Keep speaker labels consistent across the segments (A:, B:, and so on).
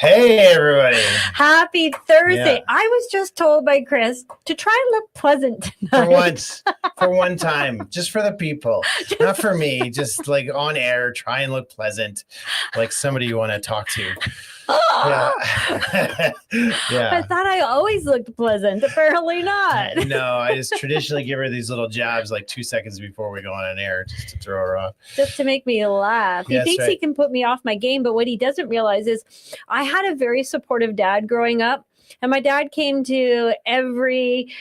A: Hey, everybody.
B: Happy Thursday.
A: Yeah.
B: I was just told by Chris to try and look pleasant tonight.
A: For one time, just for the people, not for me, just like on air, try and look pleasant, like somebody you want to talk to. Yeah. Yeah.
B: I thought I always looked pleasant. Apparently not.
A: No, I just traditionally give her these little jabs like 2 seconds before we go on air just to throw her off.
B: Just to make me laugh. He thinks he can put me off my game, but what he doesn't realize is I had a very supportive dad growing up. And my dad came to every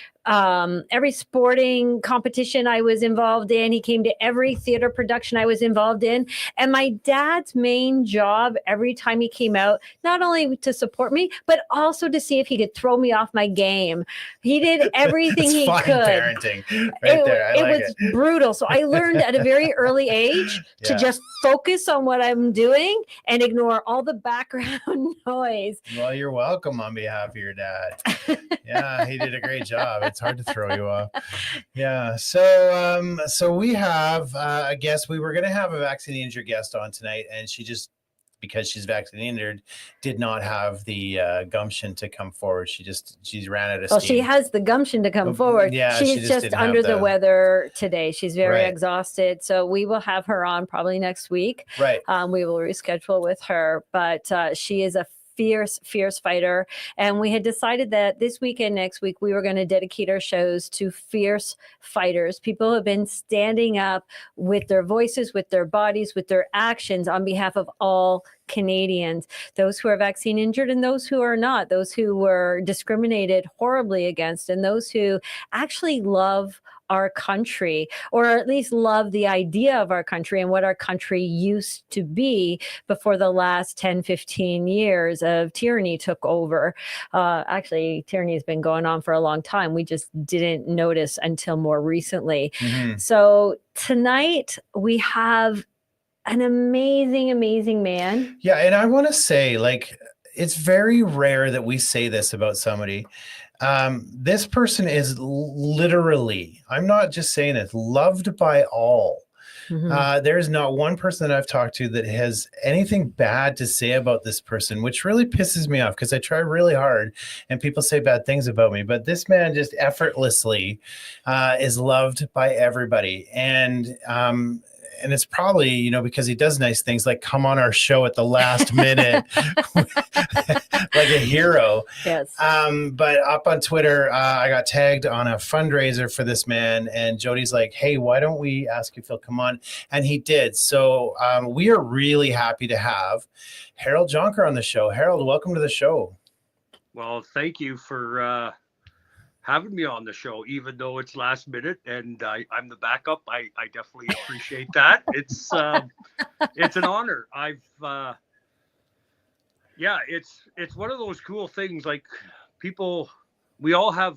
B: sporting competition I was involved in. He came to every theater production I was involved in. And my dad's main job every time he came out, not only to support me, but also to see if he could throw me off my game. He did everything he could.
A: Parenting right there. I like
B: it was brutal. So I learned at a very early age to just focus on what I'm doing and ignore all the background noise.
A: Well, you're welcome on behalf of your dad. Yeah, he did a great job. It's hard to throw you off. Yeah. So we have a guest. We were going to have a vaccine injured guest on tonight, and she just, because she's vaccine injured, did not have the gumption to come forward. She ran out of steam.
B: Well, she has the gumption to come forward.
A: Yeah,
B: she's just under the weather today. She's very exhausted. So we will have her on probably next week.
A: Right.
B: We will reschedule with her, but she is a fierce fighter, and we had decided that this week and next week we were going to dedicate our shows to fierce fighters, people who have been standing up with their voices, with their bodies, with their actions on behalf of all Canadians, those who are vaccine injured and those who are not, those who were discriminated horribly against, and those who actually love our country, or at least love the idea of our country and what our country used to be before the last 10, 15 years of tyranny took over. Actually, tyranny has been going on for a long time. We just didn't notice until more recently. Mm-hmm. So tonight we have an amazing man.
A: Yeah, and I want to say, like, it's very rare that we say this about somebody. This person is literally, I'm not just saying it, loved by all. Mm-hmm. There's not one person that I've talked to that has anything bad to say about this person, which really pisses me off because I try really hard and people say bad things about me. But this man just effortlessly is loved by everybody. And it's probably, because he does nice things like come on our show at the last minute, like a hero.
B: Yes.
A: But up on Twitter, I got tagged on a fundraiser for this man. And Jody's like, hey, why don't we ask if he'll come on? And he did. So we are really happy to have Harold Jonker on the show. Harold, welcome to the show.
C: Well, thank you for having me on the show, even though it's last minute and I'm the backup. I definitely appreciate that. It's an honor. It's one of those cool things. Like, people, we all have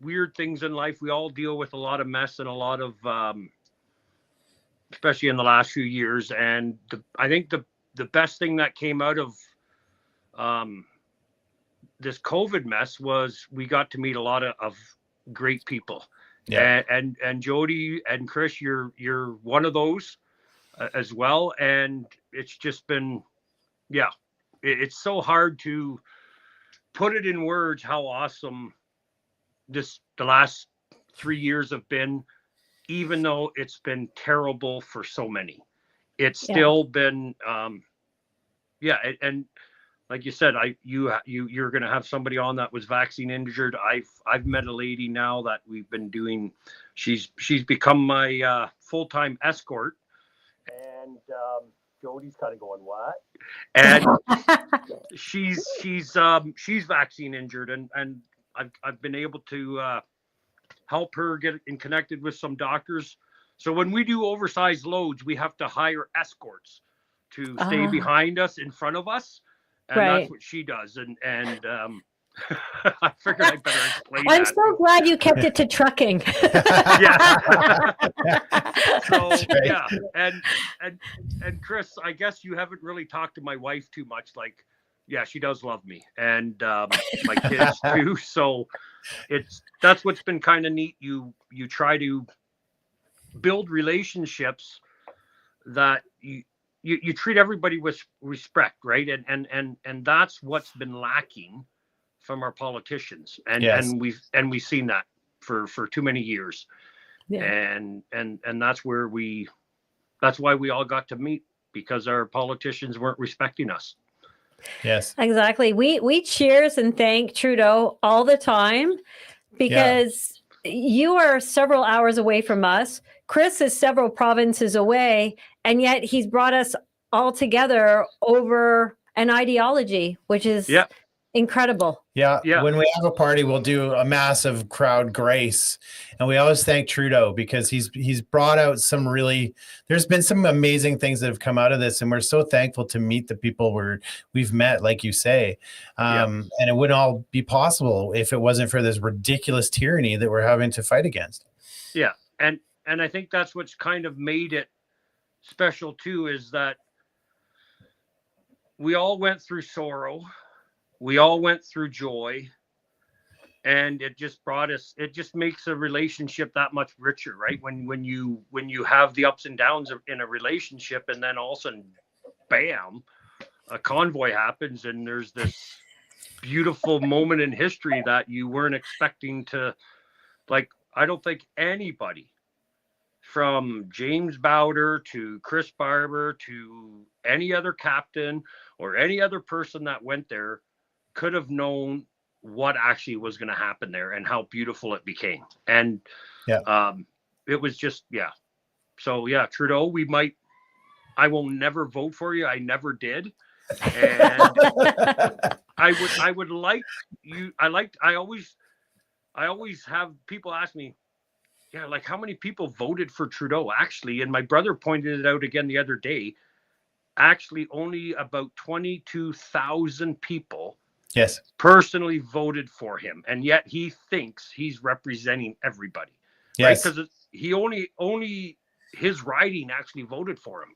C: weird things in life. We all deal with a lot of mess and a lot of, especially in the last few years. And I think the best thing that came out of this COVID mess was we got to meet a lot of great people. Yeah. And Jody and Chris, you're one of those as well. And it's just been, it's so hard to put it in words how awesome the last 3 years have been, even though it's been terrible for so many. It's still been, and like you said, you're going to have somebody on that was vaccine injured. I've met a lady now that we've been doing. She's become my full-time escort, and Jody's kind of going, what? And she's vaccine injured, and I've been able to help her get connected with some doctors. So when we do oversized loads, we have to hire escorts to stay behind us, in front of us. And that's what she does. And I figured I better explain
B: I'm so glad you kept it to trucking.
C: Yeah. So, yeah. And Chris, I guess you haven't really talked to my wife too much. Like, yeah, she does love me, and my kids too. So that's what's been kind of neat. You try to build relationships that you treat everybody with respect, right? And that's what's been lacking from our politicians, and we've seen that for too many years.
B: Yeah.
C: And that's why we all got to meet, because our politicians weren't respecting us.
A: Yes.
B: Exactly. We cheers and thank Trudeau all the time, because you are several hours away from us. Chris is several provinces away, and yet he's brought us all together over an ideology, which is incredible.
A: Yeah. When we have a party, we'll do a massive crowd grace, and we always thank Trudeau, because he's brought out there's been some amazing things that have come out of this, and we're so thankful to meet the people we've met, like you say. And it wouldn't all be possible if it wasn't for this ridiculous tyranny that we're having to fight against.
C: Yeah. And I think that's what's kind of made it special too, is that we all went through sorrow. We all went through joy, and it just makes a relationship that much richer, right? When you have the ups and downs in a relationship, and then all of a sudden, bam, a convoy happens, and there's this beautiful moment in history that you weren't expecting to, like, I don't think anybody, from James Bowder to Chris Barber to any other captain or any other person that went there, could have known what actually was going to happen there and how beautiful it became. And it was just, So Trudeau, I will never vote for you. I never did. And I would like you. I always have people ask me, like, how many people voted for Trudeau actually? And my brother pointed it out again the other day. Actually, only about 22,000 people personally voted for him, and yet he thinks he's representing everybody. Yes, right? Because he only his riding actually voted for him,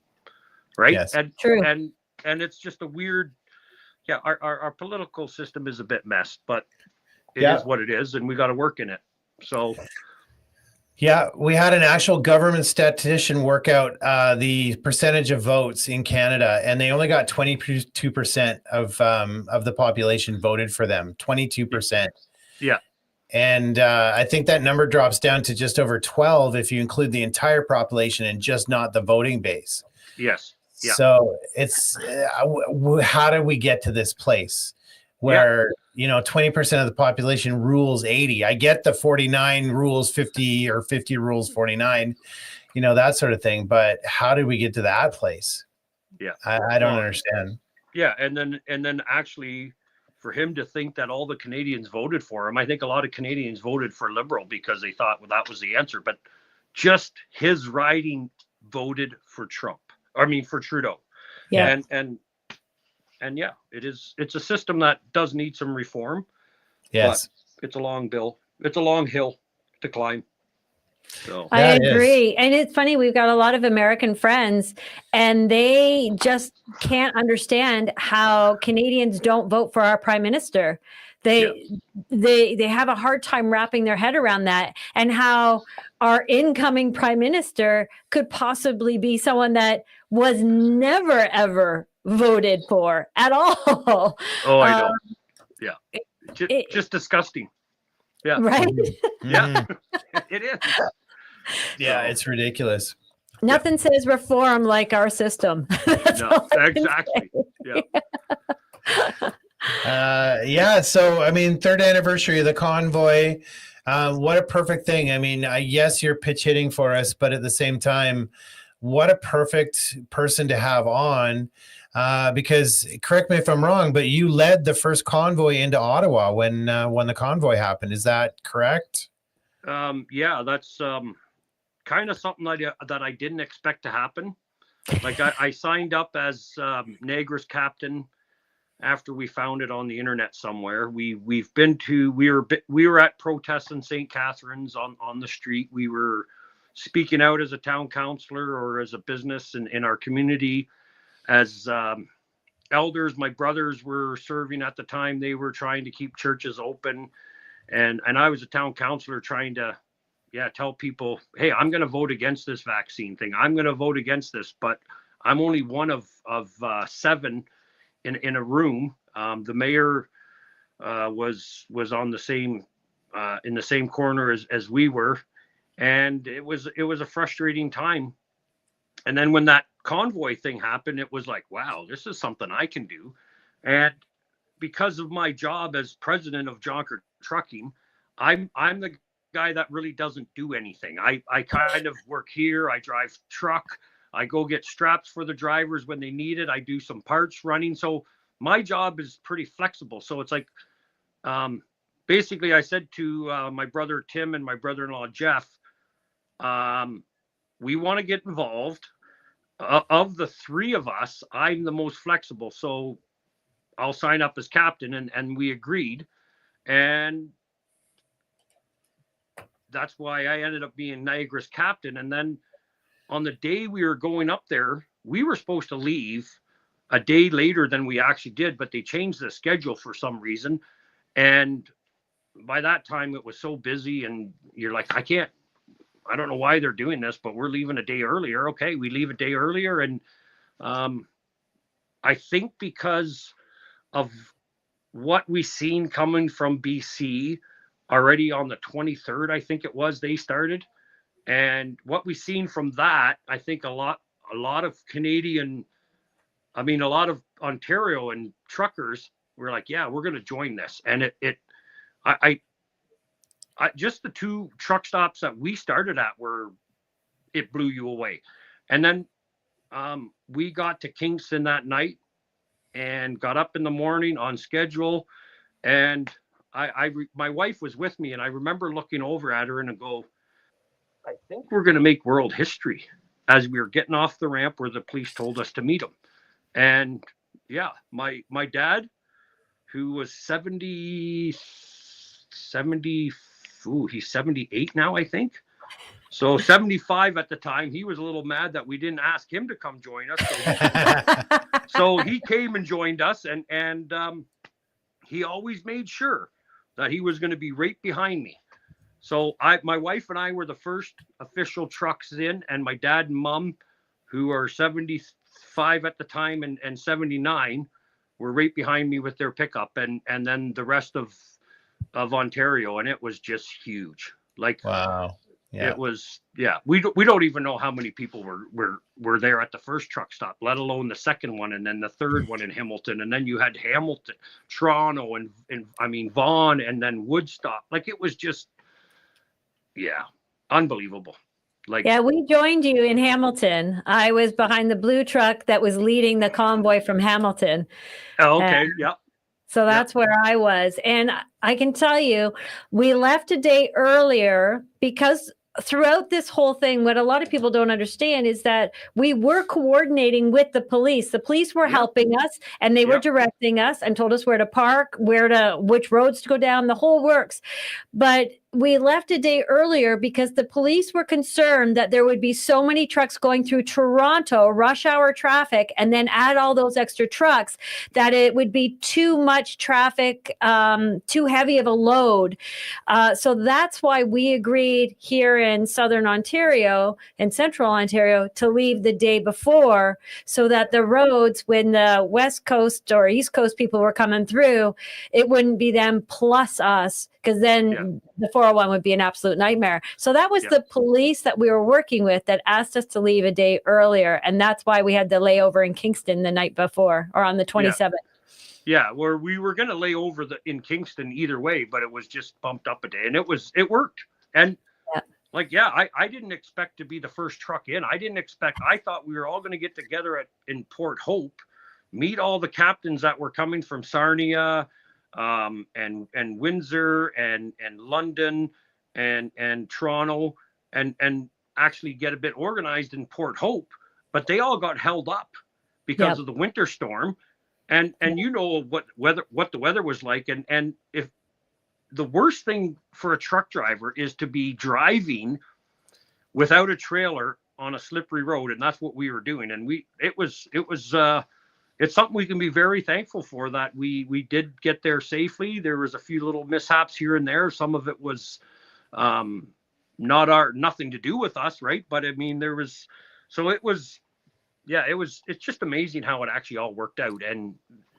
C: right?
A: Yes.
C: And true. And it's just a weird, our political system is a bit messed, but it is what it is, and we got to work in it. So.
A: Yeah, we had an actual government statistician work out the percentage of votes in Canada, and they only got 22% of the population voted for them. 22%.
C: Yeah.
A: And I think that number drops down to just over 12 if you include the entire population and just not the voting base.
C: Yes. Yeah.
A: So it's how do we get to this place where 20% of the population rules 80? I get the 49 rules 50 or 50 rules 49, that sort of thing. But how did we get to that place?
C: Yeah,
A: I don't understand.
C: Yeah, and then actually, for him to think that all the Canadians voted for him, I think a lot of Canadians voted for Liberal because they thought, well, that was the answer. But just his riding voted for for Trudeau.
B: Yeah,
C: and it's a system that does need some reform.
A: Yes,
C: but it's a long hill to climb. So
B: I agree. And it's funny, we've got a lot of American friends, and they just can't understand how Canadians don't vote for our prime minister. They have a hard time wrapping their head around that, and how our incoming prime minister could possibly be someone that was never ever voted for at all.
C: Oh, I know. Just disgusting. Yeah.
B: Right.
C: Yeah. It is.
A: Yeah, it's ridiculous.
B: Nothing says reform like our system.
C: No, exactly.
A: Yeah. So, I mean, third anniversary of the convoy. What a perfect thing. I mean, yes, you're pitch hitting for us, but at the same time, what a perfect person to have on. Because, correct me if I'm wrong, but you led the first convoy into Ottawa when the convoy happened. Is that correct?
C: Yeah, that's kind of something that I didn't expect to happen. Like I signed up as Niagara's captain after we found it on the internet somewhere. We were at protests in St. Catharines on the street. We were speaking out as a town councillor or as a business in our community. As elders, my brothers were serving at the time. They were trying to keep churches open. And I was a town councillor trying to, tell people, hey, I'm going to vote against this vaccine thing. I'm going to vote against this, but I'm only one of 7 in a room. The mayor was on the same in the same corner as we were, and it was a frustrating time. And then when that convoy thing happened, it was like, wow, this is something I can do. And because of my job as president of Jonker Trucking, I'm the guy that really doesn't do anything. I kind of work here. I drive truck. I go get straps for the drivers when they need it. I do some parts running. So my job is pretty flexible. So it's like, basically I said to my brother Tim and my brother-in-law Jeff, we want to get involved. Of the 3 of us, I'm the most flexible. So I'll sign up as captain, and we agreed. And that's why I ended up being Niagara's captain. And then on the day we were going up there, we were supposed to leave a day later than we actually did, but they changed the schedule for some reason. And by that time it was so busy, and you're like, I don't know why they're doing this, but we're leaving a day earlier. Okay, we leave a day earlier. And I think because of what we seen coming from BC already on the 23rd, I think it was, they started. And what we seen from that, I think a lot of Canadian, a lot of Ontario and truckers were like, yeah, we're going to join this. And I just the 2 truck stops that we started at it blew you away. And then we got to Kingston that night and got up in the morning on schedule. And my wife was with me, and I remember looking over at her and I go, I think we're going to make world history, as we were getting off the ramp where the police told us to meet them. And yeah, my dad, who was 70, he's 78 now, I think. So 75 at the time. He was a little mad that we didn't ask him to come join us. So he came and joined us, and he always made sure that he was going to be right behind me. So my wife and I were the first official trucks in, and my dad and mom, who are 75 at the time and 79, were right behind me with their pickup, and then the rest of Ontario, and it was just huge. Like, wow. Yeah. It was, yeah. We don't even know how many people were there at the first truck stop, let alone the second one, and then the third one in Hamilton, and then you had Hamilton, Toronto, and Vaughan, and then Woodstock. Like, it was just, yeah, unbelievable. Like,
B: yeah, we joined you in Hamilton. I was behind the blue truck that was leading the convoy from Hamilton.
C: Oh, okay, yeah.
B: So that's where I was. And I can tell you, we left a day earlier because throughout this whole thing, what a lot of people don't understand is that we were coordinating with the police. The police were helping us, and they were directing us and told us where to park, which roads to go down, the whole works. But we left a day earlier because the police were concerned that there would be so many trucks going through Toronto, rush hour traffic, and then add all those extra trucks, that it would be too much traffic, too heavy of a load. So that's why we agreed here in Southern Ontario and Central Ontario to leave the day before, so that the roads, when the West Coast or East Coast people were coming through, it wouldn't be them plus us, because then the 401 would be an absolute nightmare. So that was the police that we were working with that asked us to leave a day earlier. And that's why we had the layover in Kingston the night before, or on the 27th.
C: Yeah, where we were going to lay over in Kingston either way, but it was just bumped up a day, and it worked. And I didn't expect to be the first truck in. I thought we were all going to get together in Port Hope, meet all the captains that were coming from Sarnia, and Windsor and London and Toronto, and actually get a bit organized in Port Hope, but they all got held up because of the winter storm, and you know what the weather was like, and if the worst thing for a truck driver is to be driving without a trailer on a slippery road, and that's what we were doing, and it's something we can be very thankful for, that we did get there safely. There was a few little mishaps here and there. Some of it was nothing to do with us, right? But I mean, it was yeah, it's just amazing how it actually all worked out, and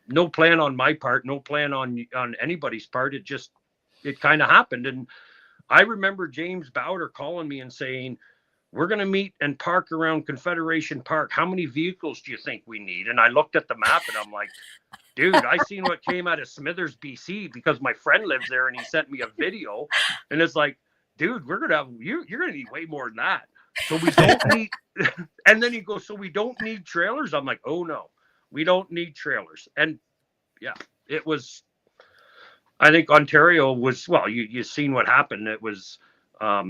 C: no plan on my part, no plan on anybody's part. It kind of happened. And I remember James Bowder calling me and saying, we're going to meet and park around Confederation Park. How many vehicles do you think we need? And I looked at the map and I'm like, dude, I seen what came out of Smithers, BC, because my friend lives there and he sent me a video. And it's like, dude, we're going to have, you're going to need way more than that. So we don't need, and then he goes, so we don't need trailers? I'm like, oh no, we don't need trailers. And yeah, it was, I think Ontario was, well, you seen what happened. It was, a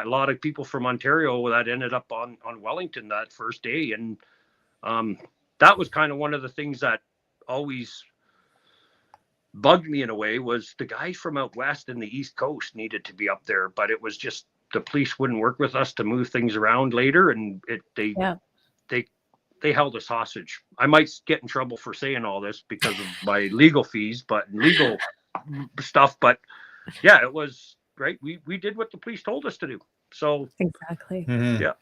C: lot of people from Ontario that ended up on Wellington that first day. And that was kind of one of the things that always bugged me in a way, was the guys from out west and the East Coast needed to be up there, but it was just the police wouldn't work with us to move things around later, and they held us hostage. I might get in trouble for saying all this because of my legal fees, but legal stuff. But yeah, it was right. We did what the police told us to do. So
B: exactly.
A: Mm-hmm.
C: Yeah.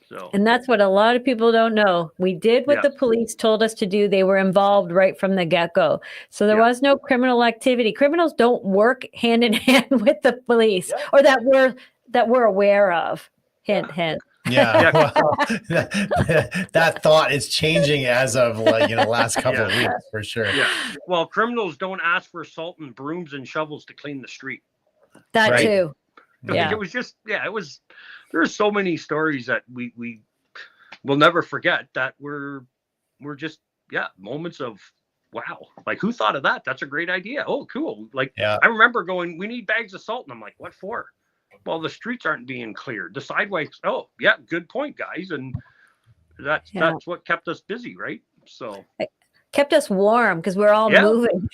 C: So,
B: and that's what a lot of people don't know. We did what the police told us to do. They were involved right from the get-go. So there was no criminal activity. Criminals don't work hand in hand with the police, or that we're aware of. Hint, hint.
A: Yeah, well, that thought is changing as of last couple of weeks for sure.
C: Yeah. Well, criminals don't ask for salt and brooms and shovels to clean the street.
B: That too.
C: Yeah. It was just, there's so many stories that we will never forget that were just, moments of, wow, like who thought of that? That's a great idea. Oh, cool. Like, I remember going, we need bags of salt. And I'm like, what for? Well, the streets aren't being cleared. The sidewalks. Oh, yeah, good point, guys. And that's what kept us busy, right? So
B: it kept us warm because we're all moving.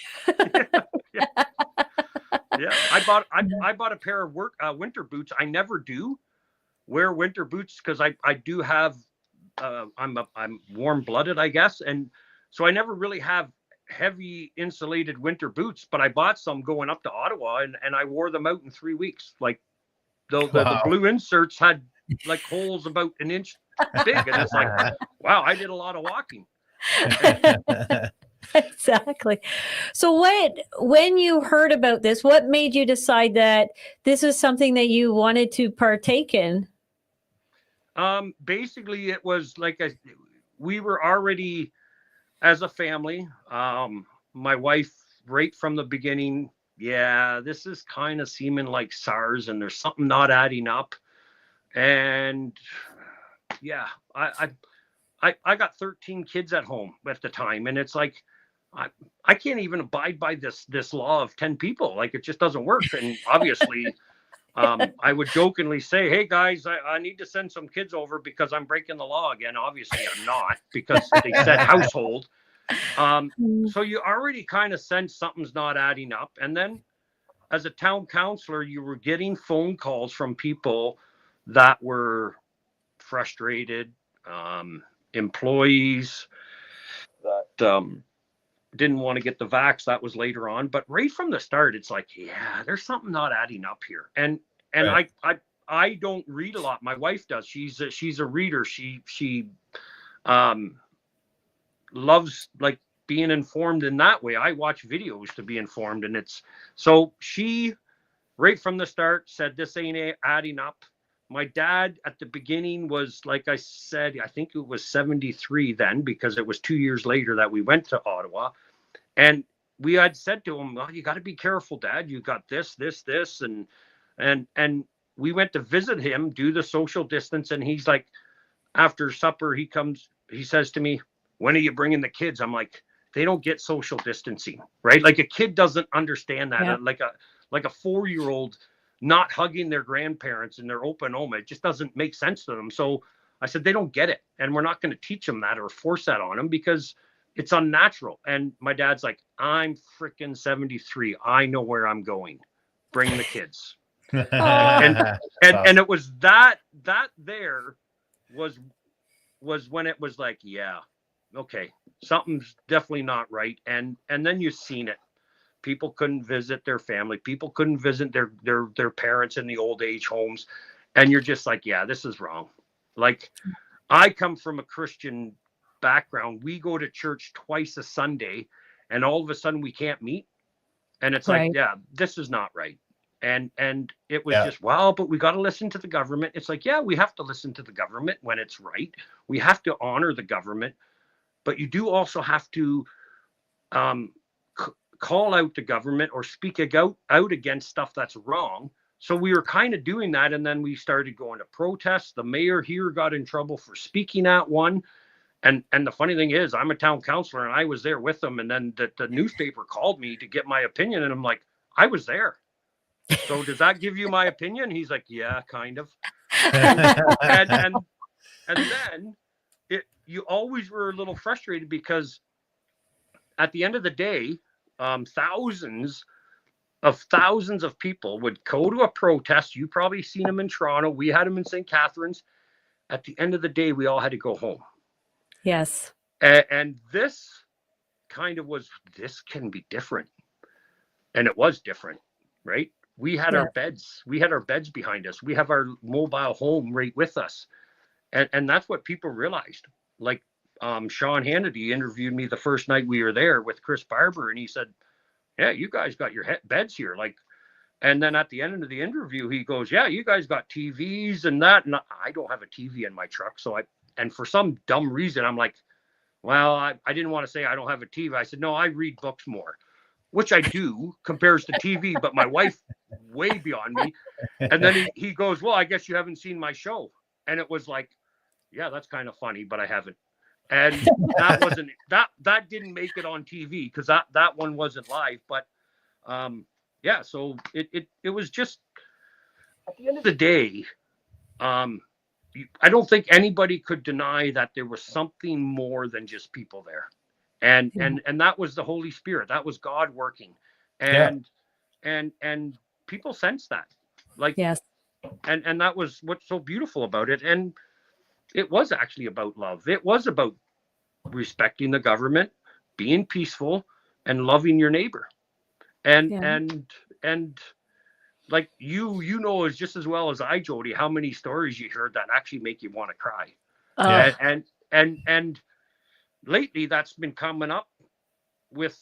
C: Yeah. I bought a pair of winter boots. I never do wear winter boots because I do have I'm warm-blooded, I guess, and so I never really have heavy insulated winter boots. But I bought some going up to Ottawa, and I wore them out in 3 weeks. Like the blue inserts had like holes about an inch big, and it's like, wow, I did a lot of walking.
B: Exactly. So when you heard about this, what made you decide that this is something that you wanted to partake in?
C: Basically it was like we were already, as a family, my wife right from the beginning, this is kind of seeming like SARS and there's something not adding up. And I got 13 kids at home at the time, and it's like I can't even abide by this law of 10 people. Like, it just doesn't work. And obviously I would jokingly say, hey guys, I need to send some kids over because I'm breaking the law again. Obviously I'm not, because they said household. So you already kind of sense something's not adding up. And then as a town councillor, you were getting phone calls from people that were frustrated, employees that didn't want to get the vax. That was later on, but right from the start, it's like, there's something not adding up here. And right. I don't read a lot. My wife does. She's a reader. She loves like being informed in that way. I watch videos to be informed, and so she right from the start said this ain't adding up. My dad at the beginning was, like I said, I think it was 73 then, because it was 2 years later that we went to Ottawa. And we had said to him, well, you got to be careful, Dad. You got this. And we went to visit him, do the social distance. And he's like, after supper, he says to me, when are you bringing the kids? I'm like, they don't get social distancing, right? Like a kid doesn't understand that. Yeah. Like a 4-year-old not hugging their grandparents in their open home. It just doesn't make sense to them. So I said, they don't get it. And we're not going to teach them that or force that on them because it's unnatural. And my dad's like, I'm freaking 73. I know where I'm going. Bring the kids. and it was that there was when it was like, okay, something's definitely not right. And then you've seen it. People couldn't visit their family. People couldn't visit their parents in the old age homes. And you're just like, this is wrong. Like, I come from a Christian background. We go to church twice a Sunday, and all of a sudden we can't meet. And it's like,
B: Right.
C: yeah, this is not right. And it was
A: Yeah.
C: just, well, but we got to listen to the government. It's like, yeah, we have to listen to the government when it's right. We have to honor the government, but you do also have to call out the government or speak out against stuff that's wrong. So we were kind of doing that, and then we started going to protests. The mayor here got in trouble for speaking at one. And the funny thing is, I'm a town councillor, and I was there with them. And then the newspaper called me to get my opinion, and I'm like, I was there. So does that give you my opinion? He's like, yeah, kind of. and then you always were a little frustrated because at the end of the day, thousands of people would go to a protest. You probably seen them in Toronto. We had them in St. Catharines. At the end of the day, we all had to go home.
B: Yes.
C: And this kind of was, this can be different. And it was different, right? We had our beds. We had our beds behind us. We have our mobile home right with us. And that's what people realized. Like Sean Hannity interviewed me the first night we were there with Chris Barber, and he said, yeah, you guys got your beds here. Like, and then at the end of the interview, he goes, yeah, you guys got TVs and that. And I don't have a TV in my truck. So and for some dumb reason, I'm like, well, I didn't want to say I don't have a TV. I said, no, I read books more, which I do compares to TV, but my wife way beyond me. And then he goes, well, I guess you haven't seen my show. And it was like, yeah, that's kind of funny, but I haven't. And that wasn't, that didn't make it on TV because that one wasn't live. But yeah, so it was just, at the end of the day, I don't think anybody could deny that there was something more than just people there. And that was the Holy Spirit. That was God working. And people sensed that. Like,
B: yes.
C: And that was what's so beautiful about it. And it was actually about love. It was about respecting the government, being peaceful, and loving your neighbor. And like you know as just as well as I, Jody, how many stories you heard that actually make you want to cry. And lately that's been coming up with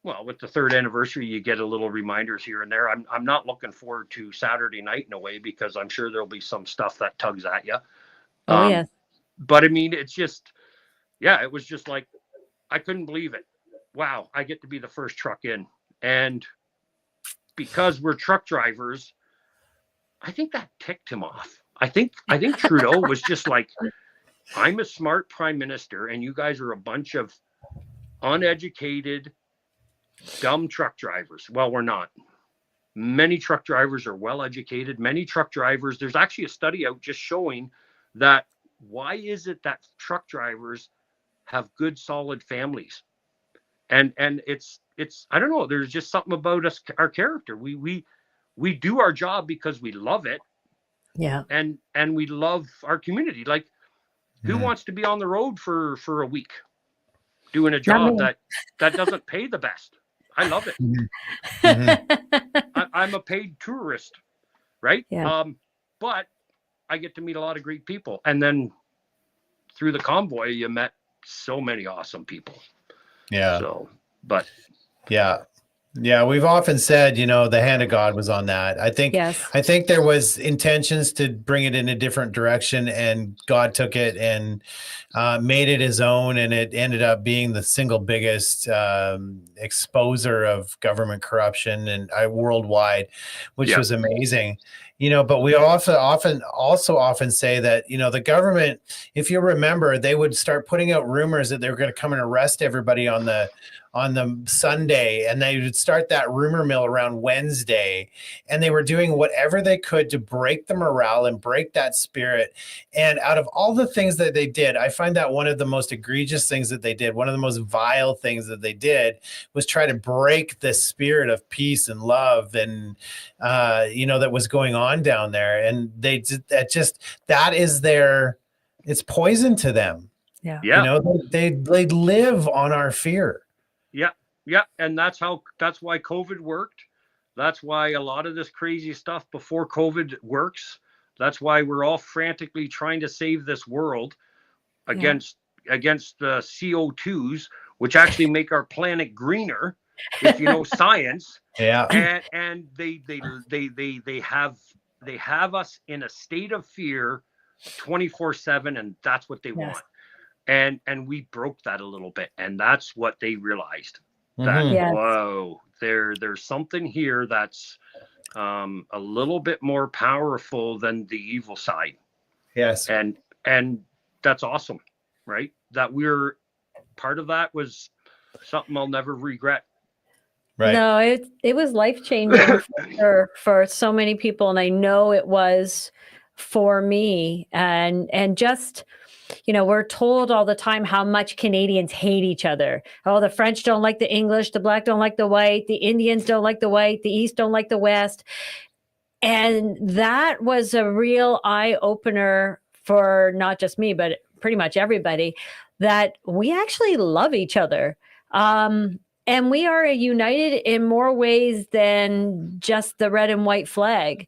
C: the third anniversary. You get a little reminders here and there. I'm not looking forward to Saturday night in a way because I'm sure there'll be some stuff that tugs at you.
B: Yes.
C: But I mean, it's just, yeah, it was just like, I couldn't believe it. Wow, I get to be the first truck in. And because we're truck drivers, I think that ticked him off. I think Trudeau was just like, I'm a smart prime minister and you guys are a bunch of uneducated, dumb truck drivers. Well, we're not. Many truck drivers are well educated. Many truck drivers, there's actually a study out just showing that why is it that truck drivers have good, solid families? And it's I don't know, there's just something about us, our character. We do our job because we love it.
B: Yeah.
C: And we love our community. Like, who wants to be on the road for a week doing a job that doesn't pay the best? I love it. I'm a paid tourist, right?
B: Yeah.
C: But I get to meet a lot of great people. And then through the convoy, you met so many awesome people.
A: Yeah.
C: So, but
A: yeah, we've often said, the hand of God was on that. I think there was intentions to bring it in a different direction, and God took it and made it his own, and it ended up being the single biggest exposer of government corruption and worldwide, which was amazing. But we often say that, the government, if you remember, they would start putting out rumors that they were going to come and arrest everybody on the Sunday, and they would start that rumor mill around Wednesday, and they were doing whatever they could to break the morale and break that spirit. And out of all the things that they did, I find that one of the most egregious things that they did, one of the most vile things that they did, was try to break the spirit of peace and love and that was going on down there. And it's poison to them.
B: Yeah.
A: They live on our fear.
C: Yeah. And that's why COVID worked. That's why a lot of this crazy stuff before COVID works. That's why we're all frantically trying to save this world. against the CO2s, which actually make our planet greener, if you know science.
A: Yeah.
C: And they have us in a state of fear 24/7, and that's what they want. And we broke that a little bit, and that's what they realized, that whoa, there's something here that's a little bit more powerful than the evil side.
A: Yes.
C: And that's awesome, right? That we're part of that was something I'll never regret.
A: Right.
B: No, it was life-changing for so many people, and I know it was for me. And just, we're told all the time how much Canadians hate each other. Oh, the French don't like the English, the Black don't like the white, the Indians don't like the white, the East don't like the West. And that was a real eye-opener for not just me, but pretty much everybody, that we actually love each other. And we are united in more ways than just the red and white flag.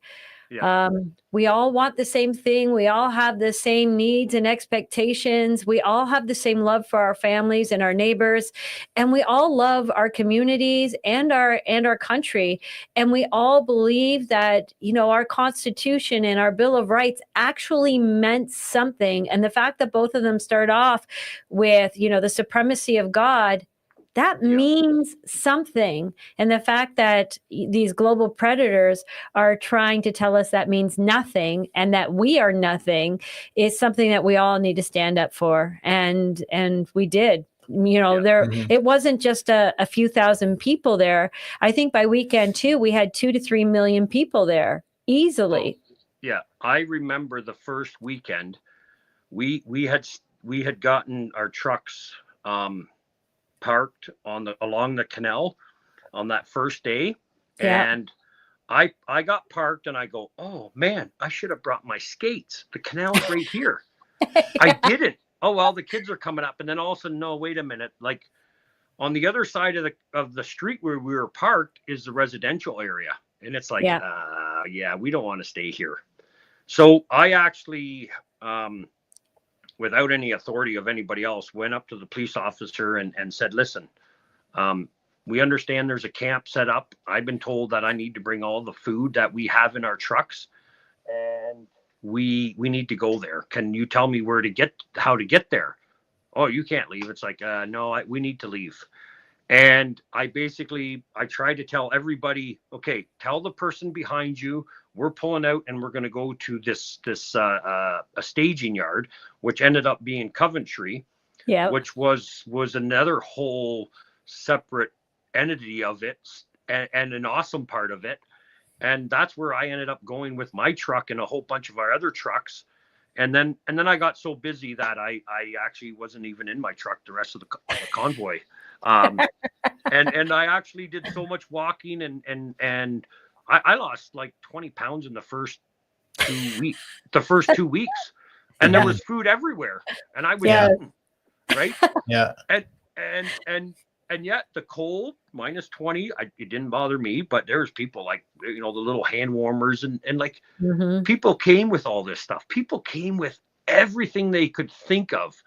C: Yeah.
B: We all want the same thing. We all have the same needs and expectations. We all have the same love for our families and our neighbors. And we all love our communities and our country. And we all believe that, our Constitution and our Bill of Rights actually meant something. And the fact that both of them start off with, the supremacy of God, that means something. And the fact that these global predators are trying to tell us that means nothing, and that we are nothing, is something that we all need to stand up for. And we did. It wasn't just a few thousand people there. I think by weekend 2, we had 2 to 3 million people there easily.
C: Oh, yeah. I remember the first weekend we had gotten our trucks parked along the canal on that first day. And I got parked, and I go, oh man, I should have brought my skates. The canal's right here. I didn't. Oh well, the kids are coming up, and then all of a sudden, no, wait a minute. Like on the other side of the street where we were parked is the residential area, and it's like, we don't want to stay here. So I actually, without any authority of anybody else, went up to the police officer and said, listen, we understand there's a camp set up. I've been told that I need to bring all the food that we have in our trucks, and we need to go there. Can you tell me how to get there? Oh, you can't leave. It's like, no, we need to leave. And I tried to tell everybody, okay, tell the person behind you, we're pulling out and we're going to go to this a staging yard, which ended up being Coventry, which was another whole separate entity of it, and an awesome part of it. And that's where I ended up going with my truck and a whole bunch of our other trucks. And then I got so busy that I actually wasn't even in my truck the rest of the convoy. And I actually did so much walking, and I lost like 20 pounds in the first 2 weeks. And there was food everywhere, and I was eating, right?
A: Yeah.
C: And yet the cold, -20, it didn't bother me, but there's people like, the little hand warmers and like people came with all this stuff. People came with everything they could think of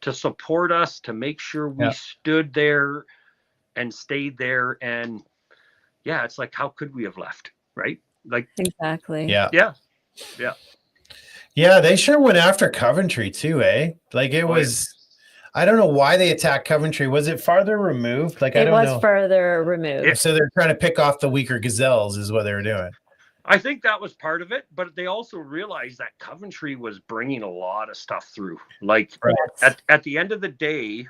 C: to support us, to make sure we stood there and stayed there. And it's like, how could we have left? Right? Like,
B: exactly.
C: Yeah.
A: They sure went after Coventry too, eh? Like it was, I don't know why they attacked Coventry. Was it farther removed? Like, I don't know. It was
B: further removed.
A: So they're trying to pick off the weaker gazelles is what they were doing.
C: I think that was part of it, but they also realized that Coventry was bringing a lot of stuff through. Like at the end of the day,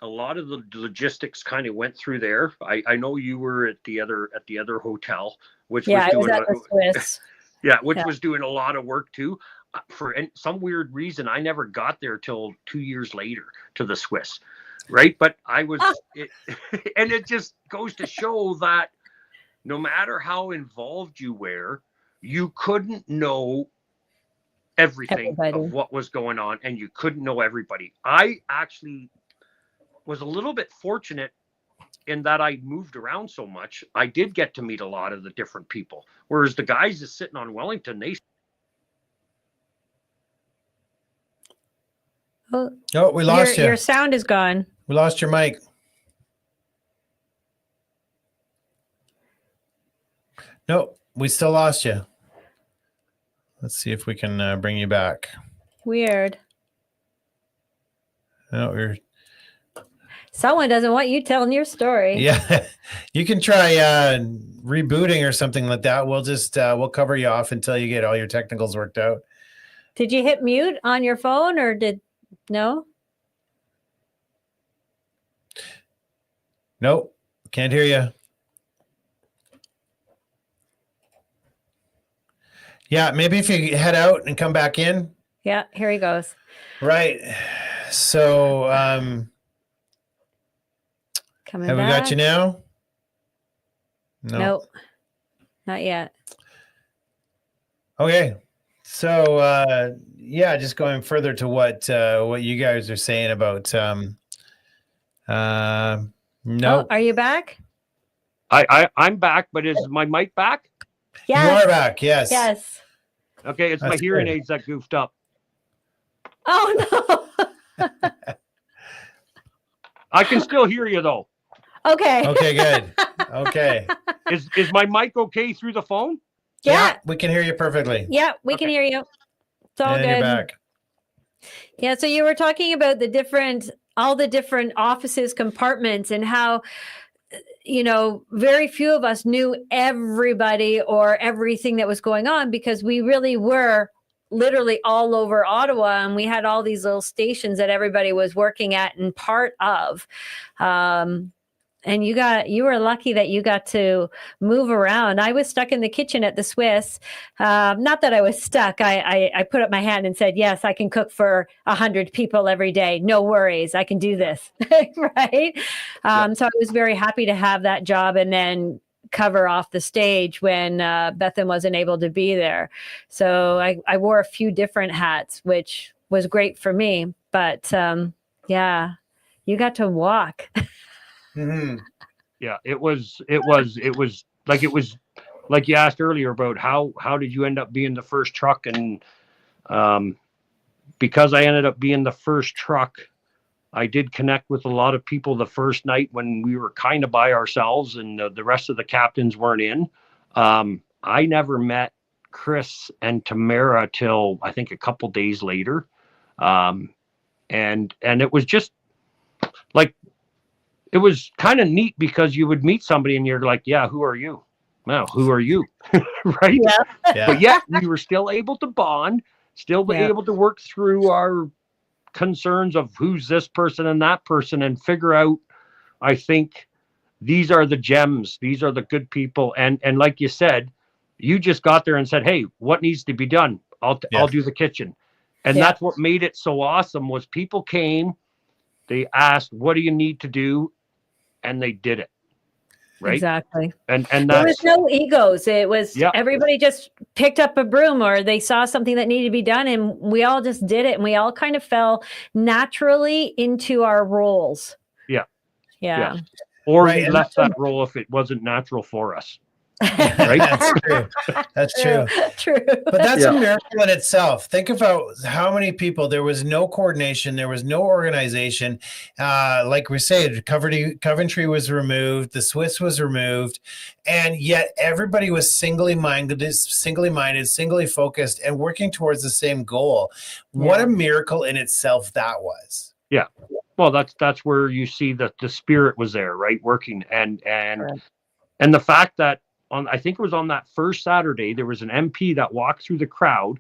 C: a lot of the logistics kind of went through there. I know you were at the other hotel, which was doing
B: at the Swiss.
C: Was doing a lot of work too. For some weird reason, I never got there till 2 years later to the Swiss, right? But I was, and it just goes to show that no matter how involved you were, you couldn't know everything of what was going on, and you couldn't know everybody. I actually was a little bit fortunate in that I moved around so much. I did get to meet a lot of the different people, whereas the guys just sitting on Wellington,
B: Oh,
A: Oh, we lost you.
B: Your sound is gone.
A: We lost your mic. No, we still lost you. Let's see if we can bring you back.
B: Weird.
A: No,
B: Someone doesn't want you telling your story.
A: yeah, you can try rebooting or something like that. We'll just we'll cover you off until you get all your technicals worked out.
B: Did you hit mute on your phone or no?
A: Nope, can't hear you. Yeah, maybe if you head out and come back in.
B: Yeah, here he goes.
A: Right. So,
B: Coming
A: have
B: back.
A: we got you now? No.
B: Nope, not yet.
A: Okay. So, yeah, just going further to what you guys are saying about no.
B: Oh, are you back?
C: I'm back, but is my mic back?
B: Yes.
A: You are back, yes.
B: Yes.
C: Okay, it's my
A: That's
C: hearing
A: good.
C: aids that goofed up.
B: Oh no.
C: I can still hear you though.
B: Okay.
A: Okay, good. Okay.
C: Is my mic okay through the phone?
B: Yeah.
A: We can hear you perfectly.
B: Yeah, we can hear you. It's all
A: And
B: good.
A: you're back.
B: Yeah, so you were talking about all the different offices, compartments, and how, very few of us knew everybody or everything that was going on because we really were literally all over Ottawa, and we had all these little stations that everybody was working at and part of. And you were lucky that you got to move around. I was stuck in the kitchen at the Swiss. Not that I was stuck. I put up my hand and said, yes, I can cook for 100 people every day. No worries. I can do this. Right. So I was very happy to have that job and then cover off the stage when Bethan wasn't able to be there. So I wore a few different hats, which was great for me. But yeah, you got to walk.
A: Mm-hmm.
C: Yeah, it was like you asked earlier about how did you end up being the first truck, and because I ended up being the first truck, I did connect with a lot of people the first night when we were kind of by ourselves and the rest of the captains weren't in. I never met Chris and Tamara till I think a couple days later, and it was just like. It was kind of neat because you would meet somebody and you're like, yeah, who are you? Well, who are you? Right?
A: Yeah.
C: But yet we were still able to bond, still be able to work through our concerns of who's this person and that person and figure out, I think, these are the gems. These are the good people. And like you said, you just got there and said, hey, what needs to be done? I'll do the kitchen. And that's what made it so awesome was people came, they asked, what do you need to do? And they did it. Right.
B: Exactly.
C: And
B: there was no egos. It was everybody just picked up a broom or they saw something that needed to be done and we all just did it. And we all kind of fell naturally into our roles. Yeah. Yeah.
C: Or we left that role if it wasn't natural for us. Right?
A: That's true. That's true.
B: True.
A: But that's a miracle in itself. Think about how many people, there was no coordination, there was no organization. Like we said, Coventry was removed, the Swiss was removed, and yet everybody was singly minded, singly focused, and working towards the same goal. What a miracle in itself that was.
C: Yeah. Well, that's where you see that the spirit was there, right? Working and the fact that I think it was on that first Saturday, there was an MP that walked through the crowd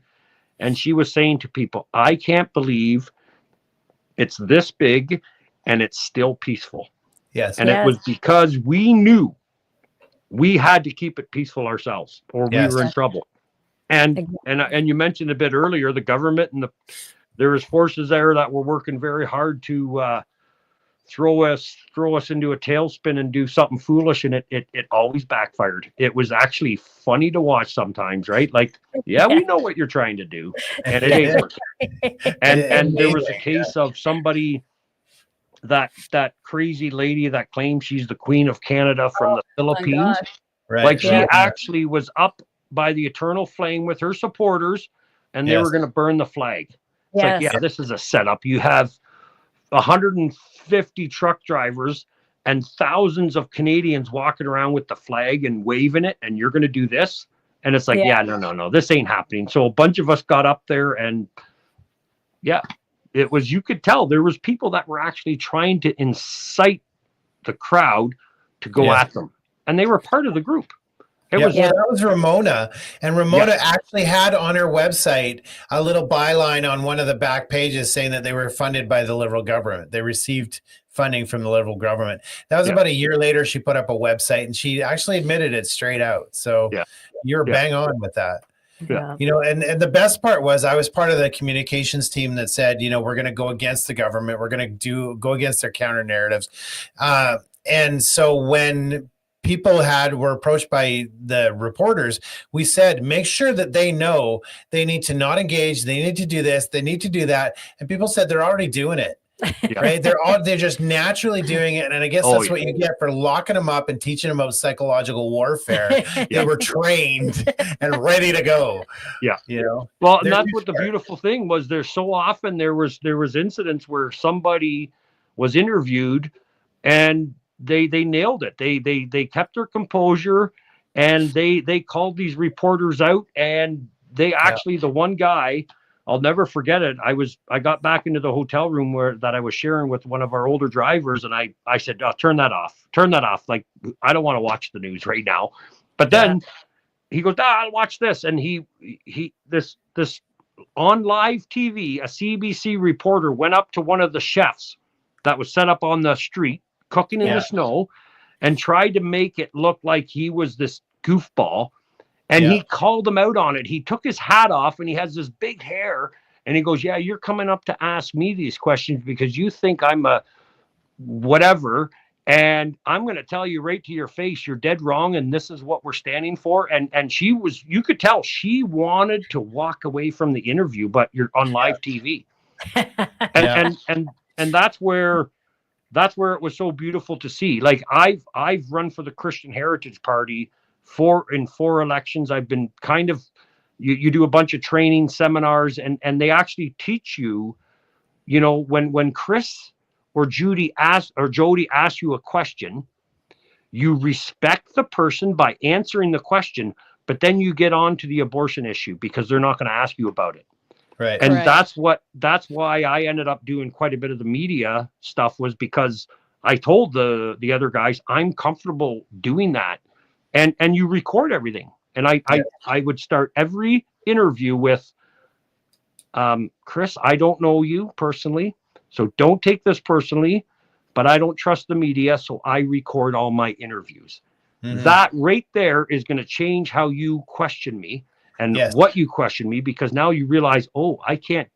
C: and she was saying to people, I can't believe it's this big and it's still peaceful.
A: Yes.
C: And it was because we knew we had to keep it peaceful ourselves or we were in trouble. And you mentioned a bit earlier, the government and there was forces there that were working very hard to throw us into a tailspin and do something foolish, and it always backfired. It was actually funny to watch sometimes, right? Like, we know what you're trying to do, and it ain't working. And there was a case of somebody that crazy lady that claims she's the Queen of Canada from the Philippines.
A: Right.
C: Like she actually was up by the eternal flame with her supporters, and they were going to burn the flag. It's like,
B: Yes.
C: yeah, this is a setup. You have 150 truck drivers and thousands of Canadians walking around with the flag and waving it, and you're going to do this. And it's like,
B: Yeah.
C: no, this ain't happening. So a bunch of us got up there, and it was, you could tell there was people that were actually trying to incite the crowd to go at them. And they were part of the group.
A: That was Ramona. And Ramona actually had on her website a little byline on one of the back pages saying that they were funded by the Liberal government. They received funding from the Liberal government. That was about a year later. She put up a website and she actually admitted it straight out. So you're bang on with that.
B: Yeah.
A: You know, and the best part was I was part of the communications team that said, you know, we're going to go against the government. We're going to go against their counter narratives. And so when people were approached by the reporters, we said, make sure that they know they need to not engage. They need to do this. They need to do that. And people said they're already doing it. Right. They're just naturally doing it. And I guess that's what you get for locking them up and teaching them about psychological warfare. They were trained and ready to go.
C: Yeah.
A: You know,
C: well, and that's what the beautiful thing was. There's so often there was incidents where somebody was interviewed and they nailed it. They kept their composure, and they called these reporters out, and they actually, the one guy, I'll never forget it. I got back into the hotel room that I was sharing with one of our older drivers, and I said, turn that off. Like, I don't want to watch the news right now. But then he goes, I'll watch this. And this on live TV, a CBC reporter went up to one of the chefs that was set up on the street, cooking in the snow, and tried to make it look like he was this goofball. And he called him out on it. He took his hat off, and he has this big hair. And he goes, yeah, you're coming up to ask me these questions because you think I'm a whatever. And I'm going to tell you right to your face, you're dead wrong. And this is what we're standing for. And you could tell she wanted to walk away from the interview, but you're on live TV. And that's where it was so beautiful to see. Like, I've run for the Christian Heritage Party in 4 elections. I've been kind of, you do a bunch of training seminars, and they actually teach you, you know, when Chris or Jody asks you a question, you respect the person by answering the question, but then you get on to the abortion issue because they're not going to ask you about it.
A: Right.
C: And that's why I ended up doing quite a bit of the media stuff, was because I told the other guys, I'm comfortable doing that. And you record everything. And I would start every interview with, Chris, I don't know you personally, so don't take this personally, but I don't trust the media, so I record all my interviews. Mm-hmm. That right there is going to change how you question me and what you question me, because now you realize, oh, I can't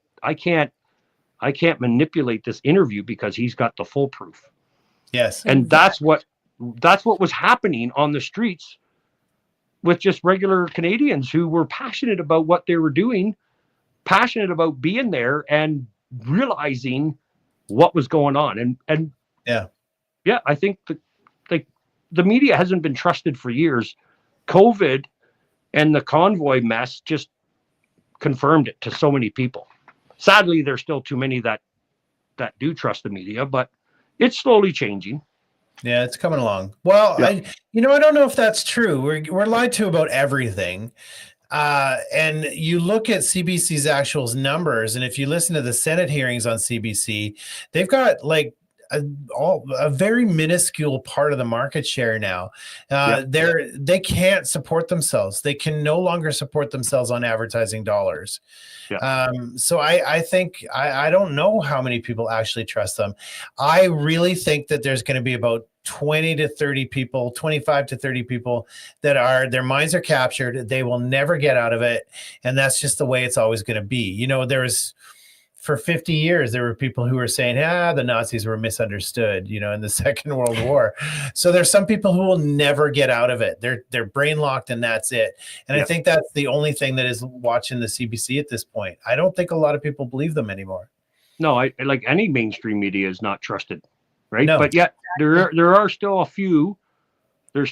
C: manipulate this interview because he's got the full proof.
A: Yes.
C: And that's what was happening on the streets with just regular Canadians who were passionate about what they were doing, passionate about being there and realizing what was going on. And I think the media hasn't been trusted for years. COVID and the convoy mess just confirmed it to so many people. Sadly, there's still too many that do trust the media, but it's slowly changing.
A: Yeah, it's coming along. Well, I don't know if that's true. We're lied to about everything. And you look at CBC's actual numbers, and if you listen to the Senate hearings on CBC, they've got like a very minuscule part of the market share now. They can't support themselves. They can no longer support themselves on advertising dollars. So I think I don't know how many people actually trust them. I really think that there's going to be about 20 to 30 people, 25 to 30 people that their minds are captured. They will never get out of it. And that's just the way it's always going to be. You know, for 50 years, there were people who were saying, the Nazis were misunderstood, you know, in the Second World War. So there's some people who will never get out of it. They're brain locked, and that's it. And I think that's the only thing that is watching the CBC at this point. I don't think a lot of people believe them anymore.
C: No, I like any mainstream media is not trusted, right?
A: No.
C: But yet there are still a few. There